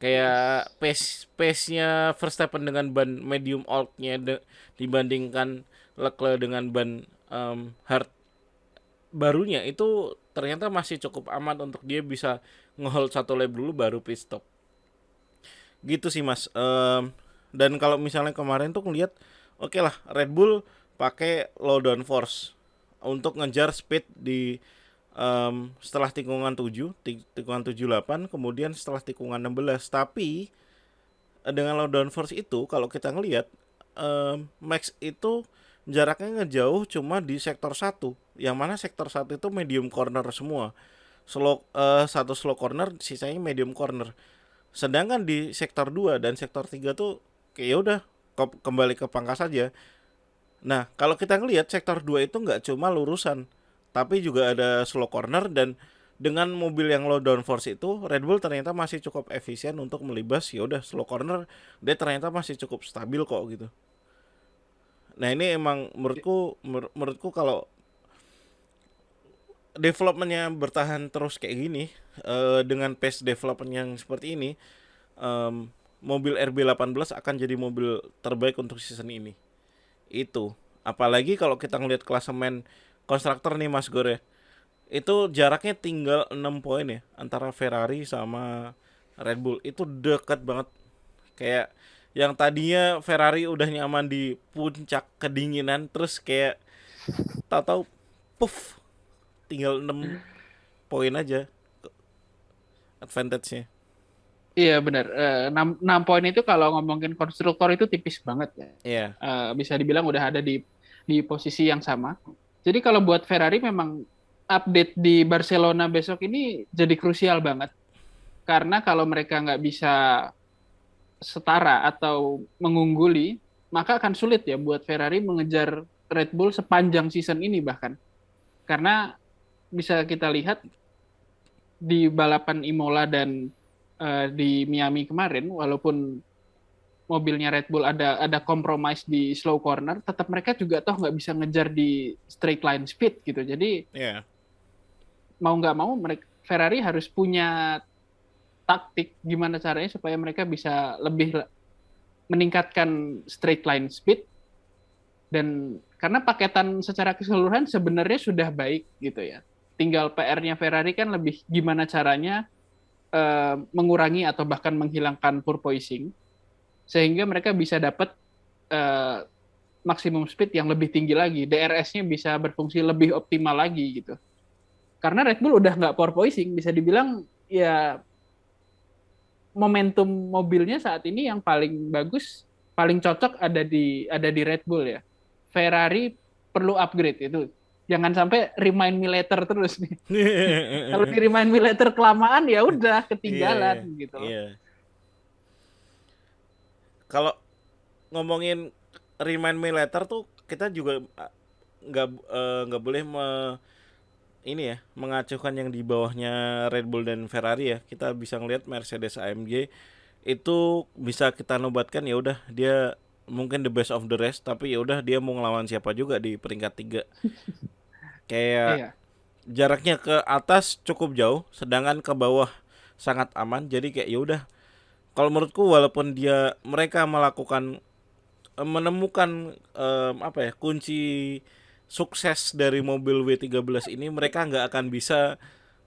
Kayak Yes. pace-nya Verstappen dengan ban medium old-nya dibandingkan Leclerc dengan ban hard barunya, itu ternyata masih cukup aman untuk dia bisa ngehold 1 lap dulu baru pit stop. Gitu sih mas. Dan kalau misalnya kemarin tuh ngeliat, oke lah Red Bull pakai low downforce untuk ngejar speed di setelah tikungan 7, tikungan 78, kemudian setelah tikungan 16. Tapi dengan low downforce itu kalau kita ngelihat Max itu jaraknya ngejauh cuma di sektor 1, yang mana sektor 1 itu medium corner semua. Satu slow corner, sisanya medium corner. Sedangkan di sektor 2 dan sektor 3 tuh kayak ya udah kembali ke pangkas saja. Nah, kalau kita ngelihat sektor 2 itu nggak cuma lurusan, tapi juga ada slow corner, dan dengan mobil yang low downforce itu Red Bull ternyata masih cukup efisien untuk melibas ya udah slow corner, dia ternyata masih cukup stabil kok gitu. Nah, ini emang menurutku kalau developmentnya bertahan terus kayak gini, dengan pace development yang seperti ini, mobil RB18 akan jadi mobil terbaik untuk season ini. Itu apalagi kalau kita ngelihat klasemen konstruktor nih Mas Gore, itu jaraknya tinggal 6 poin ya antara Ferrari sama Red Bull. Itu dekat banget. Kayak yang tadinya Ferrari udah nyaman di puncak kedinginan, terus kayak tahu-tahu puff, tinggal 6 poin aja advantage-nya. Iya benar. 6 poin itu kalau ngomongin konstruktor itu tipis banget ya. Iya. Bisa dibilang udah ada di posisi yang sama. Jadi kalau buat Ferrari memang update di Barcelona besok ini jadi krusial banget. Karena kalau mereka nggak bisa setara atau mengungguli, maka akan sulit ya buat Ferrari mengejar Red Bull sepanjang season ini bahkan. Karena bisa kita lihat di balapan Imola dan di Miami kemarin, walaupun mobilnya Red Bull ada compromise di slow corner, tetap mereka juga toh nggak bisa ngejar di straight line speed gitu. Jadi mau nggak mau Ferrari harus punya taktik gimana caranya supaya mereka bisa lebih meningkatkan straight line speed, dan karena paketan secara keseluruhan sebenarnya sudah baik gitu ya. Tinggal PR-nya Ferrari kan lebih gimana caranya mengurangi atau bahkan menghilangkan porpoising sehingga mereka bisa dapat maksimum speed yang lebih tinggi lagi, DRS-nya bisa berfungsi lebih optimal lagi gitu. Karena Red Bull udah nggak porpoising, bisa dibilang ya momentum mobilnya saat ini yang paling bagus, paling cocok ada di Red Bull ya. Ferrari perlu upgrade itu. Jangan sampai remind me later terus nih. Kalau di remind me later kelamaan ya udah ketinggalan gitu. Kalau ngomongin remind me later tuh kita juga nggak boleh mengacuhkan yang di bawahnya Red Bull dan Ferrari ya. Kita bisa ngelihat Mercedes AMG itu bisa kita nobatkan ya udah dia mungkin the best of the rest, tapi ya udah dia mau ngelawan siapa juga di peringkat 3. Kayak jaraknya ke atas cukup jauh, sedangkan ke bawah sangat aman. Jadi kayak ya udah. Kalau menurutku walaupun mereka menemukan kunci sukses dari mobil W13 ini, mereka nggak akan bisa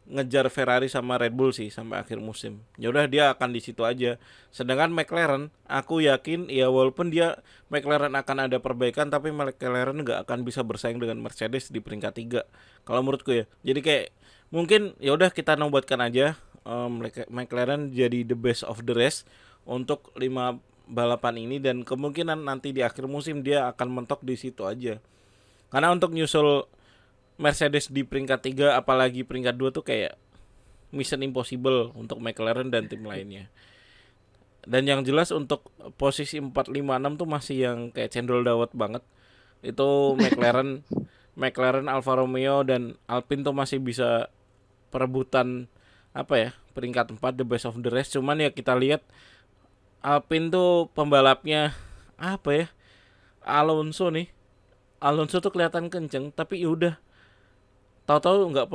ngejar Ferrari sama Red Bull sih sampai akhir musim. Ya udah dia akan di situ aja. Sedangkan McLaren, aku yakin ya walaupun McLaren akan ada perbaikan, tapi McLaren nggak akan bisa bersaing dengan Mercedes di peringkat 3. Kalau menurutku ya. Jadi kayak mungkin ya udah kita nobatkan aja McLaren jadi the best of the rest untuk 5 balapan ini, dan kemungkinan nanti di akhir musim dia akan mentok di situ aja. Karena untuk nyusul Mercedes di peringkat 3 apalagi peringkat 2 tuh kayak mission impossible untuk McLaren dan tim lainnya. Dan yang jelas untuk posisi 4, 5, 6 tuh masih yang kayak cendol dawet banget. Itu McLaren, Alfa Romeo dan Alpine tuh masih bisa perebutan peringkat 4 the best of the rest. Cuman ya kita lihat Alpine tuh pembalapnya Alonso tuh kelihatan kenceng, tapi yaudah tahu-tahu nggak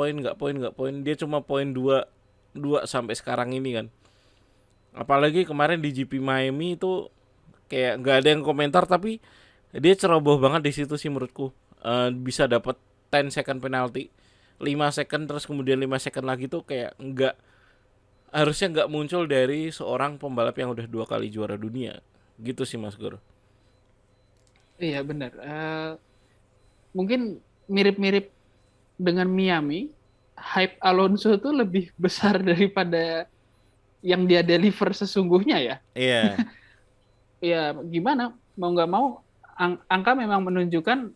poin, dia cuma poin 2 sampai sekarang ini kan. Apalagi kemarin di GP Miami itu kayak nggak ada yang komentar, tapi dia ceroboh banget di situ sih menurutku. Bisa dapat 10 second penalty, 5 second terus kemudian 5 second lagi tuh kayak harusnya nggak muncul dari seorang pembalap yang udah 2 kali juara dunia Gitu sih Mas Gor. Iya benar. Mungkin mirip-mirip dengan Miami, hype Alonso tuh lebih besar daripada yang dia deliver sesungguhnya ya. Iya. Ya gimana, mau nggak mau angka memang menunjukkan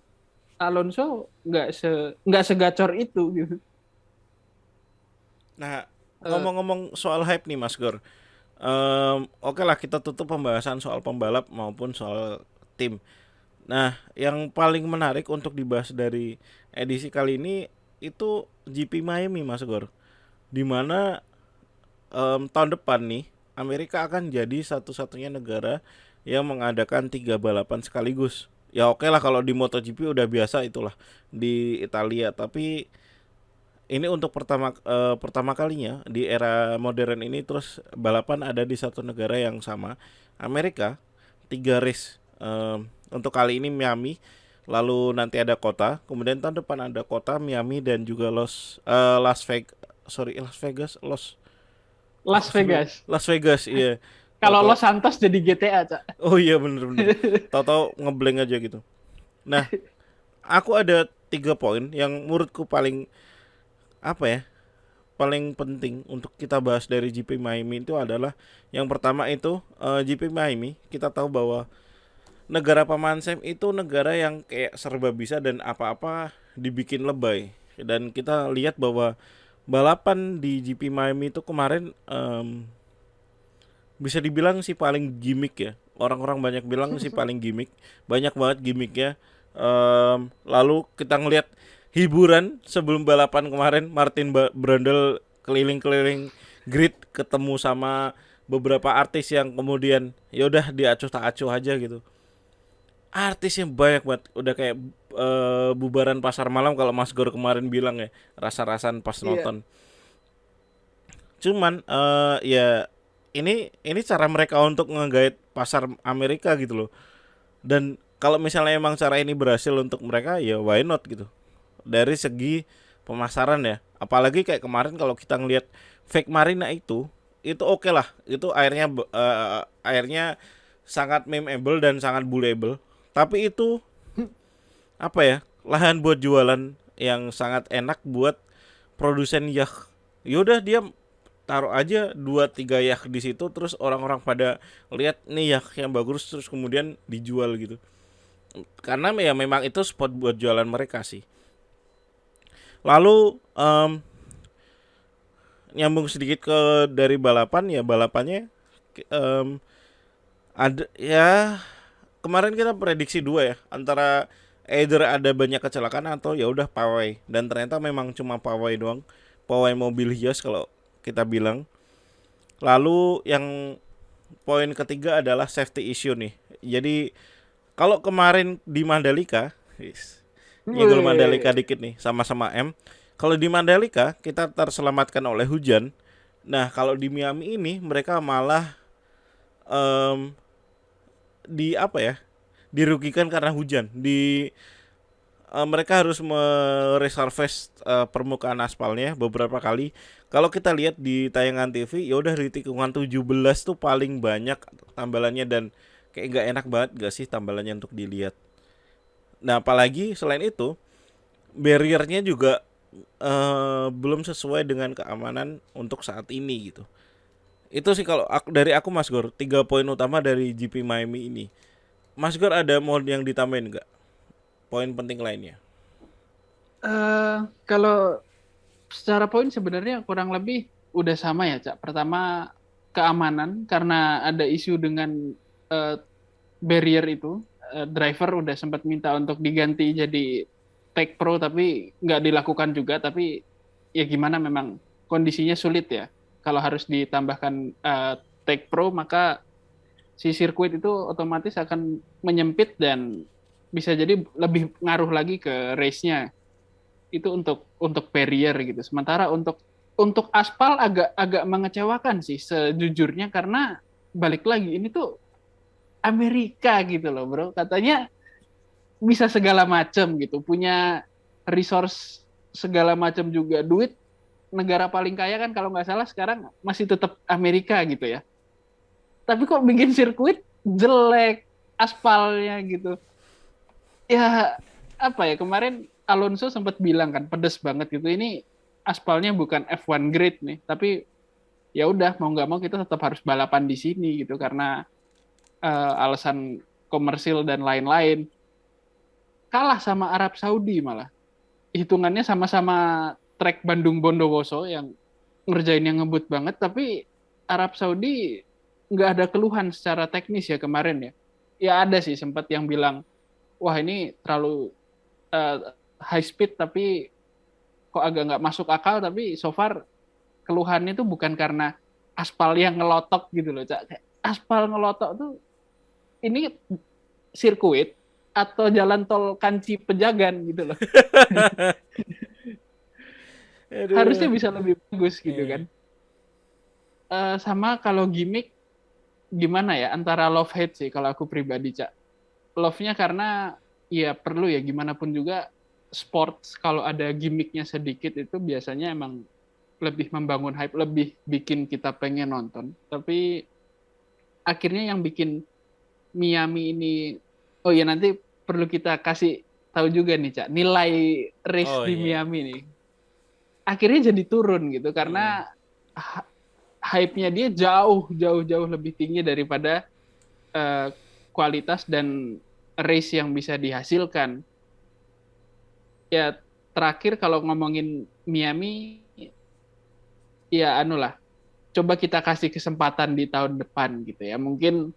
Alonso nggak segacor itu gitu. Nah, Eh, ngomong-ngomong soal hype nih Mas Gor. Oke lah kita tutup pembahasan soal pembalap maupun soal tim. Nah, yang paling menarik untuk dibahas dari edisi kali ini itu GP Miami Mas Gor. Dimana tahun depan nih Amerika akan jadi satu-satunya negara yang mengadakan 3 balapan sekaligus. Ya oke lah kalau di MotoGP udah biasa itulah di Italia, tapi ini untuk pertama kalinya di era modern ini terus balapan ada di satu negara yang sama, Amerika. 3 race untuk kali ini Miami, lalu nanti ada kota, kemudian tahun depan ada kota Miami dan juga Las Vegas, Las Vegas. Las Vegas, iya. Kalau Tahu-tahu, Los Santos jadi GTA, Cak. oh iya bener-bener. Tahu-tahu ngeblank aja gitu. Nah, aku ada 3 poin yang menurutku paling apa ya, paling penting untuk kita bahas dari GP Miami itu adalah yang pertama itu GP Miami. Kita tahu bahwa negara Paman Sam itu negara yang kayak serba bisa dan apa-apa dibikin lebay. Dan kita lihat bahwa balapan di GP Miami itu kemarin bisa dibilang sih paling gimmick ya. Orang-orang banyak bilang sih paling gimmick. Banyak banget gimmicknya. Lalu kita ngelihat hiburan sebelum balapan kemarin, Brundle keliling-keliling grid ketemu sama beberapa artis yang kemudian ya udah diacuh tak acuh aja gitu. Artisnya banyak banget, udah kayak bubaran pasar malam kalau Mas Gor kemarin bilang ya, rasa-rasan pas Iya. nonton. Cuman ya ini cara mereka untuk ngegait pasar Amerika gitu loh. Dan kalau misalnya emang cara ini berhasil untuk mereka ya why not gitu. Dari segi pemasaran ya. Apalagi kayak kemarin kalau kita ngelihat fake Marina itu oke lah. Itu airnya sangat memeable dan sangat bullyable. Tapi itu apa ya? Lahan buat jualan yang sangat enak buat produsen yak. Yaudah dia taruh aja 2-3 yak di situ terus orang-orang pada lihat nih yak yang bagus terus kemudian dijual gitu. Karena ya memang itu spot buat jualan mereka sih. Lalu nyambung sedikit ke dari balapan ya balapannya em, ada ya kemarin kita prediksi 2 ya antara either ada banyak kecelakaan atau ya udah pawai dan ternyata memang cuma pawai doang, pawai mobil hias kalau kita bilang. Lalu yang poin ketiga adalah safety issue nih. Jadi kalau kemarin di Mandalika, nyenggol Mandalika Wih. dikit nih sama-sama M. Kalau di Mandalika kita terselamatkan oleh hujan. Nah kalau di Miami ini mereka malah em, di apa ya? Dirugikan karena hujan. Mereka harus meresurface permukaan aspalnya beberapa kali. Kalau kita lihat di tayangan TV, ya udah di tikungan 17 tuh paling banyak tambalannya dan kayak nggak enak banget gak sih tambalannya untuk dilihat. Nah apalagi selain itu barriernya juga belum sesuai dengan keamanan untuk saat ini gitu. Itu sih kalau dari aku Mas Gor 3 poin utama dari GP Miami ini. Mas Gor ada mau yang ditambahin nggak? Poin penting lainnya. Kalau secara poin sebenarnya kurang lebih udah sama ya, Cak. Pertama keamanan karena ada isu dengan eh, barrier itu. Driver udah sempat minta untuk diganti jadi Tech Pro tapi nggak dilakukan juga. Tapi ya gimana memang kondisinya sulit ya. Kalau harus ditambahkan Tech Pro maka si sirkuit itu otomatis akan menyempit dan bisa jadi lebih ngaruh lagi ke race-nya itu untuk barrier gitu. Sementara untuk aspal agak agak mengecewakan sih sejujurnya karena balik lagi ini tuh Amerika gitu loh, Bro. Katanya bisa segala macam gitu, punya resource segala macam juga. Duit negara paling kaya kan kalau nggak salah sekarang masih tetap Amerika gitu ya. Tapi kok bikin sirkuit jelek aspalnya gitu. Ya apa ya, kemarin Alonso sempat bilang kan pedes banget gitu, ini aspalnya bukan F1 grade nih, tapi ya udah mau nggak mau kita tetap harus balapan di sini gitu karena alasan komersil dan lain-lain. Kalah sama Arab Saudi malah. Hitungannya sama-sama trek Bandung Bondowoso yang ngerjain yang ngebut banget, tapi Arab Saudi nggak ada keluhan secara teknis ya kemarin ya. Ya ada sih sempat yang bilang, wah ini terlalu high speed tapi kok agak nggak masuk akal, tapi so far keluhannya tuh bukan karena aspal yang ngelotok gitu loh, Cak. Kayak aspal ngelotok tuh ini sirkuit atau jalan tol Kanci Pejagan gitu loh. Harusnya Aduh. bisa lebih bagus gitu Iya. kan. Sama kalau gimmick gimana ya, antara love hate sih kalau aku pribadi, Cak. Love-nya karena ya perlu ya, gimana pun juga sports kalau ada gimmicknya sedikit itu biasanya emang lebih membangun hype, lebih bikin kita pengen nonton. Tapi akhirnya yang bikin Miami ini, oh ya nanti perlu kita kasih tahu juga nih, Cak, nilai race Oh di iya. Miami nih akhirnya jadi turun gitu Mm-mm. karena hype-nya dia jauh lebih tinggi daripada uh, kualitas dan race yang bisa dihasilkan. Ya terakhir kalau ngomongin Miami, ya anu lah, coba kita kasih kesempatan di tahun depan gitu ya. Mungkin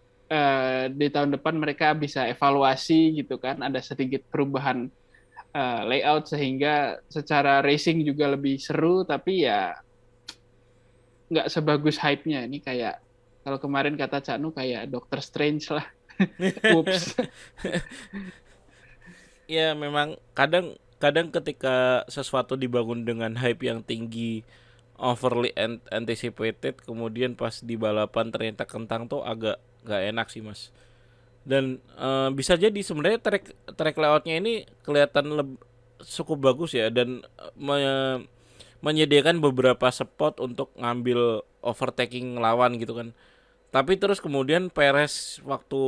di tahun depan mereka bisa evaluasi gitu kan, ada sedikit perubahan layout sehingga secara racing juga lebih seru, tapi ya nggak sebagus hype-nya. Ini kayak kalau kemarin kata Canu kayak Doctor Strange lah. Whoops. Ya memang kadang kadang ketika sesuatu dibangun dengan hype yang tinggi, overly anticipated, kemudian pas di balapan ternyata kentang tuh agak gak enak sih mas. Dan bisa jadi sebenarnya track track layoutnya ini kelihatan cukup bagus ya, dan menyediakan beberapa spot untuk ngambil overtaking lawan gitu kan. Tapi terus kemudian Perez waktu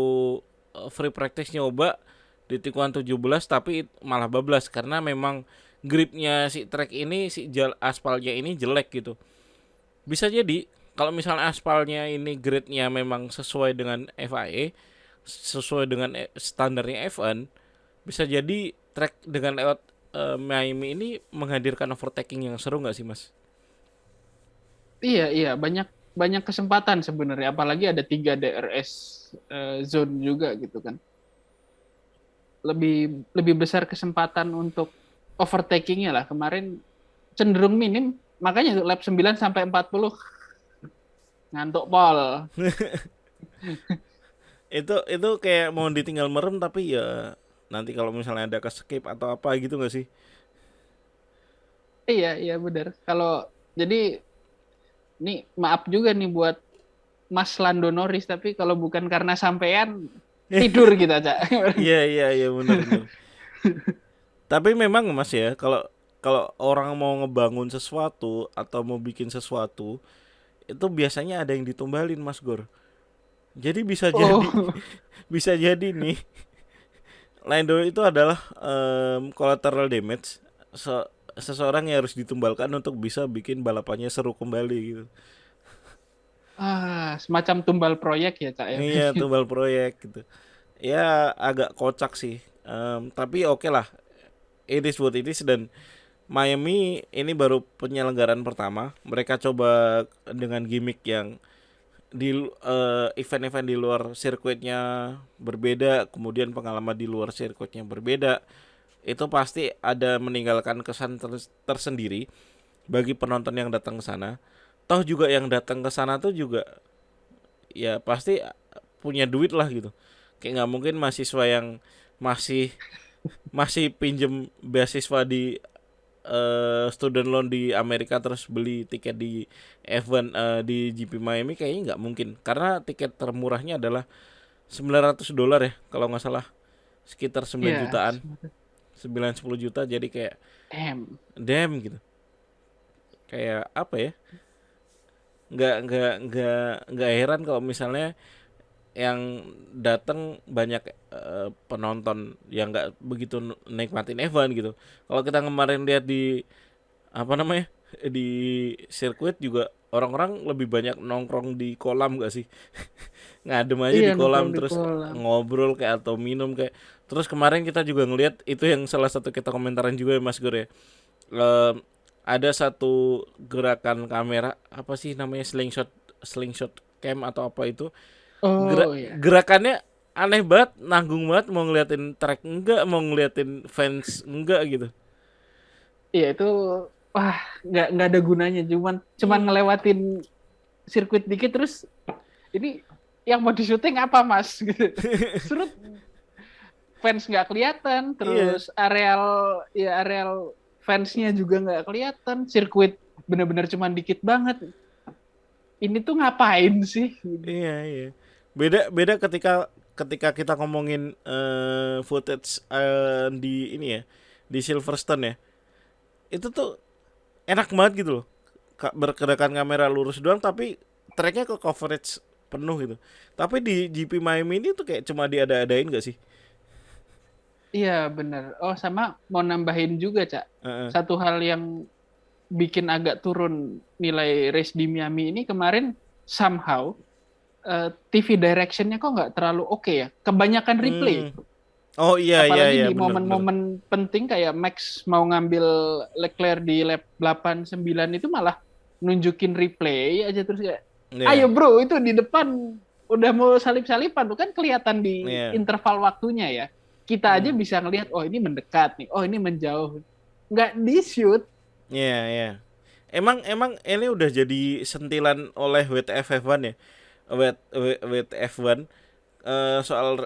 free practice nyoba di tikungan 17 tapi malah bablas karena memang gripnya si track ini, si aspalnya ini jelek gitu. Bisa jadi kalau misalnya aspalnya ini grade-nya memang sesuai dengan FIA, sesuai dengan standarnya F1, bisa jadi track dengan lewat Miami ini menghadirkan overtaking yang seru nggak sih mas? Iya, iya, banyak banyak kesempatan sebenarnya. Apalagi ada 3 DRS zone juga gitu kan. Lebih lebih besar kesempatan untuk overtakingnya lah. Kemarin cenderung minim, makanya tuh lap 9 sampai 40 ngantuk pol. Itu kayak mau ditinggal merem tapi ya nanti kalau misalnya ada ke skip atau apa gitu nggak sih? Iya, iya benar. Kalau jadi ini maaf juga nih buat Mas Lando Norris, tapi kalau bukan karena sampean tidur kita, Cak. Iya iya iya benar benar. Tapi memang mas ya, kalau kalau orang mau ngebangun sesuatu atau mau bikin sesuatu itu biasanya ada yang ditumbalin mas Gor. Jadi bisa jadi Oh, bisa jadi nih Lando itu adalah collateral damage, seseorang yang harus ditumbalkan untuk bisa bikin balapannya seru kembali gitu. semacam tumbal proyek ya, Cak ya. Iya tumbal proyek gitu. Ya agak kocak sih. Tapi oke lah. It is what it is. Dan Miami ini baru penyelenggaraan pertama. Mereka coba dengan gimmick yang di event-event di luar sirkuitnya berbeda, kemudian pengalaman di luar sirkuitnya berbeda. Itu pasti ada meninggalkan kesan tersendiri bagi penonton yang datang ke sana. Toh juga yang datang ke sana tuh juga ya pasti punya duit lah gitu. Kayak nggak mungkin mahasiswa yang masih masih pinjem beasiswa di student loan di Amerika terus beli tiket di event di GP Miami, kayaknya nggak mungkin karena tiket termurahnya adalah $900 ya kalau nggak salah, sekitar 9 Iya, jutaan, 9-10 juta, jadi kayak damn. damn gitu, kayak apa ya, nggak heran kalau misalnya yang datang banyak penonton yang nggak begitu nikmatin F1 gitu. Kalau kita kemarin lihat di apa namanya di sirkuit juga orang-orang lebih banyak nongkrong di kolam gak sih? Ngadem aja Iya, di nongkrong kolam di terus kolam. ngobrol kayak atau minum kayak. Terus kemarin kita juga ngelihat itu yang salah satu kita komentarin juga ya Mas Gur ya. Em, ada satu gerakan kamera apa sih namanya slingshot cam atau apa itu Oh iya. gerakannya aneh banget, nanggung banget, mau ngeliatin track enggak, mau ngeliatin fans enggak gitu. Iya itu, wah, nggak ada gunanya. Cuman Hmm, ngelewatin sirkuit dikit terus ini yang mau di syuting apa mas? Gitu. Surut fans nggak kelihatan, iya, terus areal fansnya juga nggak kelihatan, sirkuit bener-bener cuman dikit banget. Ini tuh ngapain sih? iya, iya. Beda beda ketika ketika kita ngomongin footage di ini ya, di Silverstone ya. Itu tuh enak banget gitu loh. Bergerakan kamera lurus doang tapi tracknya ke coverage penuh gitu. Tapi di GP Miami ini tuh kayak cuma diada-adain gak sih? Iya bener. Oh sama mau nambahin juga Cak. Heeh. Satu hal yang bikin agak turun nilai race di Miami ini kemarin somehow TV directionnya kok nggak terlalu oke ya. Kebanyakan replay. Hmm. Oh iya iya Apalagi iya di bener bener. momen-momen penting kayak Max mau ngambil Leclerc di lap 8 9 itu malah nunjukin replay aja terus kayak Iya. ayo bro itu di depan udah mau salip-salipan tuh kan kelihatan di Iya. interval waktunya ya. Kita aja Hmm. bisa ngelihat oh ini mendekat nih, oh ini menjauh. Nggak di shoot. Iya iya. Emang emang ini udah jadi sentilan oleh WTF F1 ya. WTF 1 soal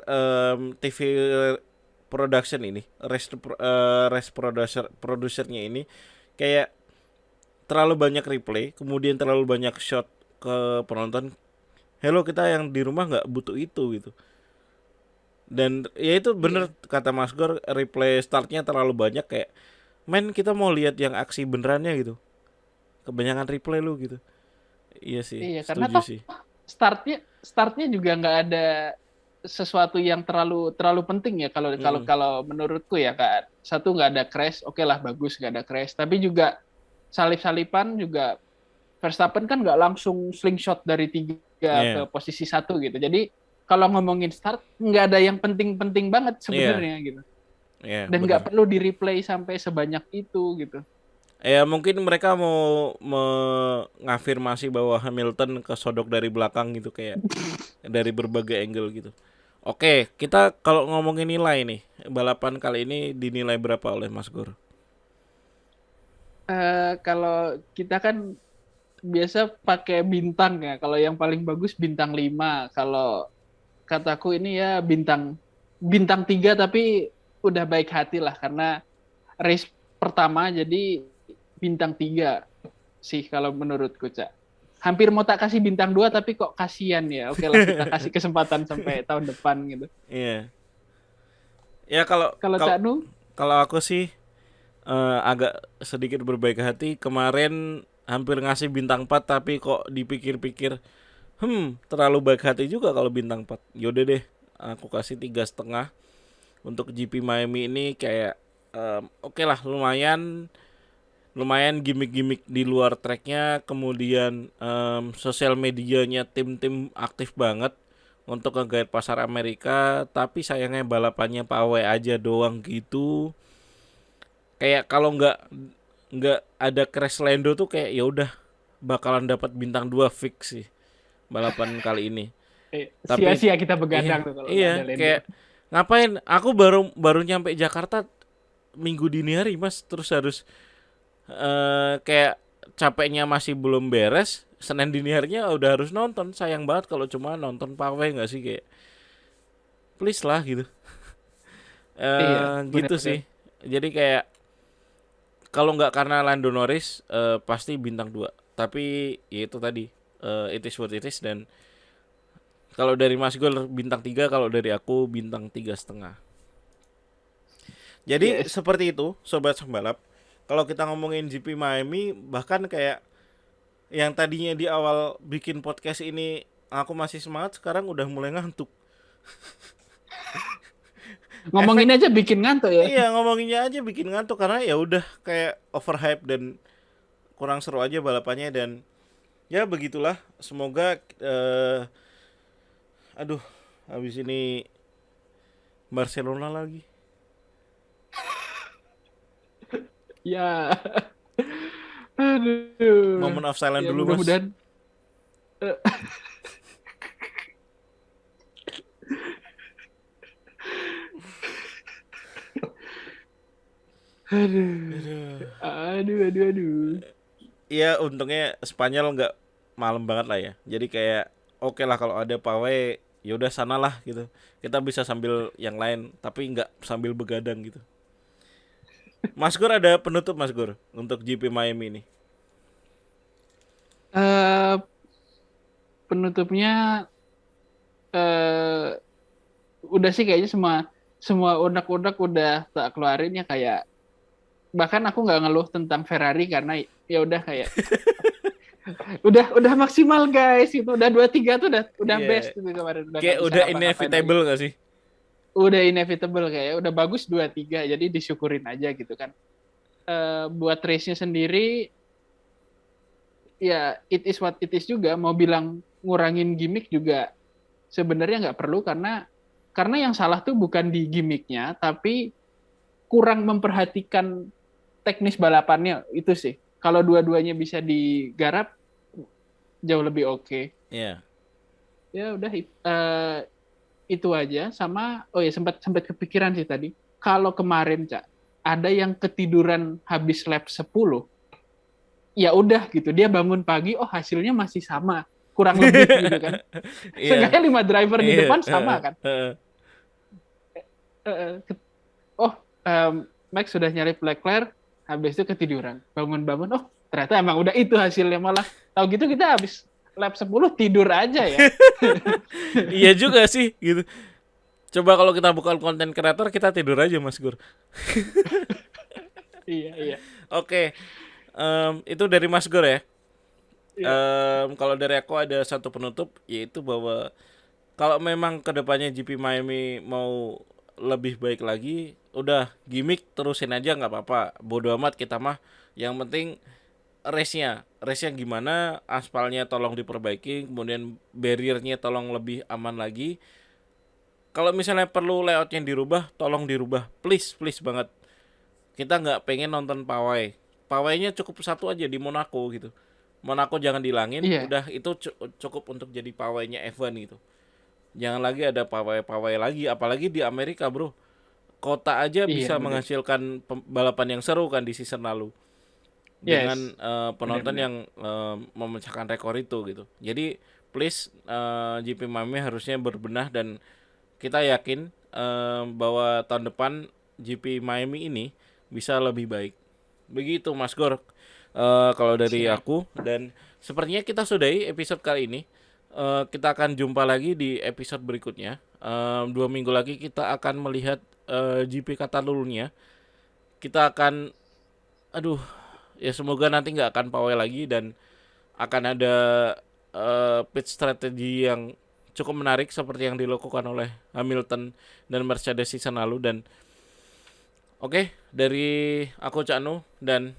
TV production ini, race producernya ini kayak terlalu banyak replay, kemudian terlalu banyak shot ke penonton. Hello kita yang di rumah nggak butuh itu gitu. Dan ya itu bener Iya. kata Mas Gor, replay startnya terlalu banyak kayak men kita mau lihat yang aksi benerannya gitu. Kebanyakan replay lu gitu. Iya sih, Iya, karena setuju toh sih. startnya juga nggak ada sesuatu yang terlalu terlalu penting ya kalau kalau Mm, kalau menurutku ya Kak. Satu nggak ada crash, oke lah bagus nggak ada crash. Tapi juga salip-salipan juga Verstappen kan nggak langsung slingshot dari 3 ke iya, posisi 1 gitu. Jadi kalau ngomongin start nggak ada yang penting-penting banget iya, sebenarnya gitu. iya, Dan bener. nggak perlu di replay sampai sebanyak itu gitu. Ya mungkin mereka mau mengafirmasi bahwa Hamilton kesodok dari belakang gitu kayak dari berbagai angle gitu. Oke, kita kalau ngomongin nilai nih, balapan kali ini dinilai berapa oleh Mas Gor? Kalau kita kan biasa pakai bintang ya. Kalau yang paling bagus bintang 5. Kalau kataku ini ya bintang bintang 3 tapi udah baik hati lah karena race pertama jadi bintang 3 sih kalau menurutku Cak. Hampir mau tak kasih bintang 2 tapi kok kasihan ya. Oke lah kita kasih kesempatan sampai tahun depan gitu. Iya. Ya kalau Kalau kalau Cak Nu, kalau aku sih agak sedikit berbaik hati. Kemarin hampir ngasih bintang 4 tapi kok dipikir-pikir, terlalu baik hati juga kalau bintang 4. Yaudah deh, aku kasih 3,5 untuk GP Miami ini kayak oke lah lumayan lumayan gimmick-gimmick di luar tracknya, kemudian sosial medianya tim-tim aktif banget untuk nge pasar Amerika, tapi sayangnya balapannya pawai aja doang gitu. Kayak kalau nggak ada Crash Lando tuh kayak ya udah bakalan dapat bintang 2 fix sih balapan kali ini. Tapi sia-sia kita iya begadang tuh kalau nggak ada iya Lendo. kayak ngapain? Aku baru baru nyampe Jakarta minggu dini hari mas, terus harus kayak capeknya masih belum beres. Senin dini harinya udah harus nonton. Sayang banget kalau cuma nonton pawai nggak sih kayak please lah gitu. Iya, Gitu benar-benar. sih. Jadi kayak kalau nggak karena Lando Norris pasti bintang 2. Tapi ya itu tadi it is what it is dan kalau dari Mas Gol bintang 3, kalau dari aku bintang 3,5. Jadi Yes. seperti itu sobat sembalap. Kalau kita ngomongin GP Miami bahkan kayak yang tadinya di awal bikin podcast ini aku masih semangat, sekarang udah mulai ngantuk. Ngomongin aja bikin ngantuk ya. Iya, ngomonginnya aja bikin ngantuk karena ya udah kayak overhype dan kurang seru aja balapannya. Dan ya begitulah, semoga habis ini Barcelona lagi. Ya. Aduh. Moment of silence Ya, dulu, Mas. mudah-mudahan. Aduh. Iya, untungnya Spanyol nggak malam banget lah ya. Jadi kayak oke lah kalau ada pawai, yaudah sana lah gitu. Kita bisa sambil yang lain, tapi nggak sambil begadang gitu. Mas Gur, ada penutup Mas Gur untuk GP Miami ini? Penutupnya udah sih kayaknya semua unek-unek udah tak keluarin ya, kayak bahkan aku nggak ngeluh tentang Ferrari karena ya udah kayak udah maksimal guys, itu udah 2-3 tuh udah Yeah. best gitu kemarin, Kayak nggak bisa udah ngapa-ngapain inevitable lagi. gak sih? Udah inevitable, kayak udah bagus 2-3, jadi disyukurin aja gitu kan. Buat race-nya sendiri ya it is what it is juga. Mau bilang ngurangin gimmick juga sebenarnya nggak perlu, karena yang salah tuh bukan di gimmicknya, tapi kurang memperhatikan teknis balapannya itu sih. Kalau dua-duanya bisa digarap jauh lebih oke. Iya. Ya udah itu aja. Sama sempat kepikiran sih tadi. Kalau kemarin Cak, ada yang ketiduran habis lap 10. Ya udah gitu, dia bangun pagi, oh hasilnya masih sama, kurang lebih gitu kan. Seenggaknya 5 driver di depan sama kan. Max sudah nyari Leclerc, habis itu ketiduran, bangun-bangun, oh ternyata emang udah itu hasilnya. Malah tahu gitu kita habis lap 10 tidur aja ya. Iya juga sih gitu. Coba kalau kita bukan konten kreator, kita tidur aja Mas Gur. Iya. Oke. Itu dari Mas Gur ya. Iya. Kalau dari aku ada satu penutup, yaitu bahwa kalau memang kedepannya GP Miami mau lebih baik lagi, udah gimmick terusin aja nggak apa-apa. Bodo amat kita mah. Yang penting race-nya gimana, aspalnya tolong diperbaiki, kemudian barrier-nya tolong lebih aman lagi. Kalau misalnya perlu layoutnya dirubah, tolong dirubah, please banget. Kita nggak pengen nonton pawai. Pawainya cukup satu aja di Monaco gitu. Monaco jangan dilangin, Iya. udah itu cukup untuk jadi pawainya F1 gitu. Jangan lagi ada pawai lagi, apalagi di Amerika bro. Kota aja Iya, bisa bener. menghasilkan balapan yang seru kan di season lalu. Dengan penonton Bener-bener. yang memecahkan rekor itu gitu. Jadi please GP Miami harusnya berbenah, dan kita yakin bahwa tahun depan GP Miami ini bisa lebih baik. Begitu Mas Gor kalau dari Siap. aku. Dan sepertinya kita sudahi episode kali ini. Kita akan jumpa lagi di episode berikutnya. 2 minggu lagi kita akan melihat GP Catalunya. Kita akan ya semoga nanti nggak akan pawai lagi, dan akan ada pit strategy yang cukup menarik seperti yang dilakukan oleh Hamilton dan Mercedes season lalu. Dan oke, dari aku Cak Nu dan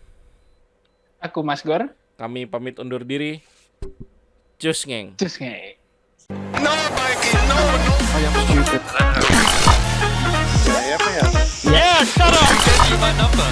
Aku Mas Gor. kami pamit undur diri. Cus ngeng. Cus nge. Yeah, shut up! My number.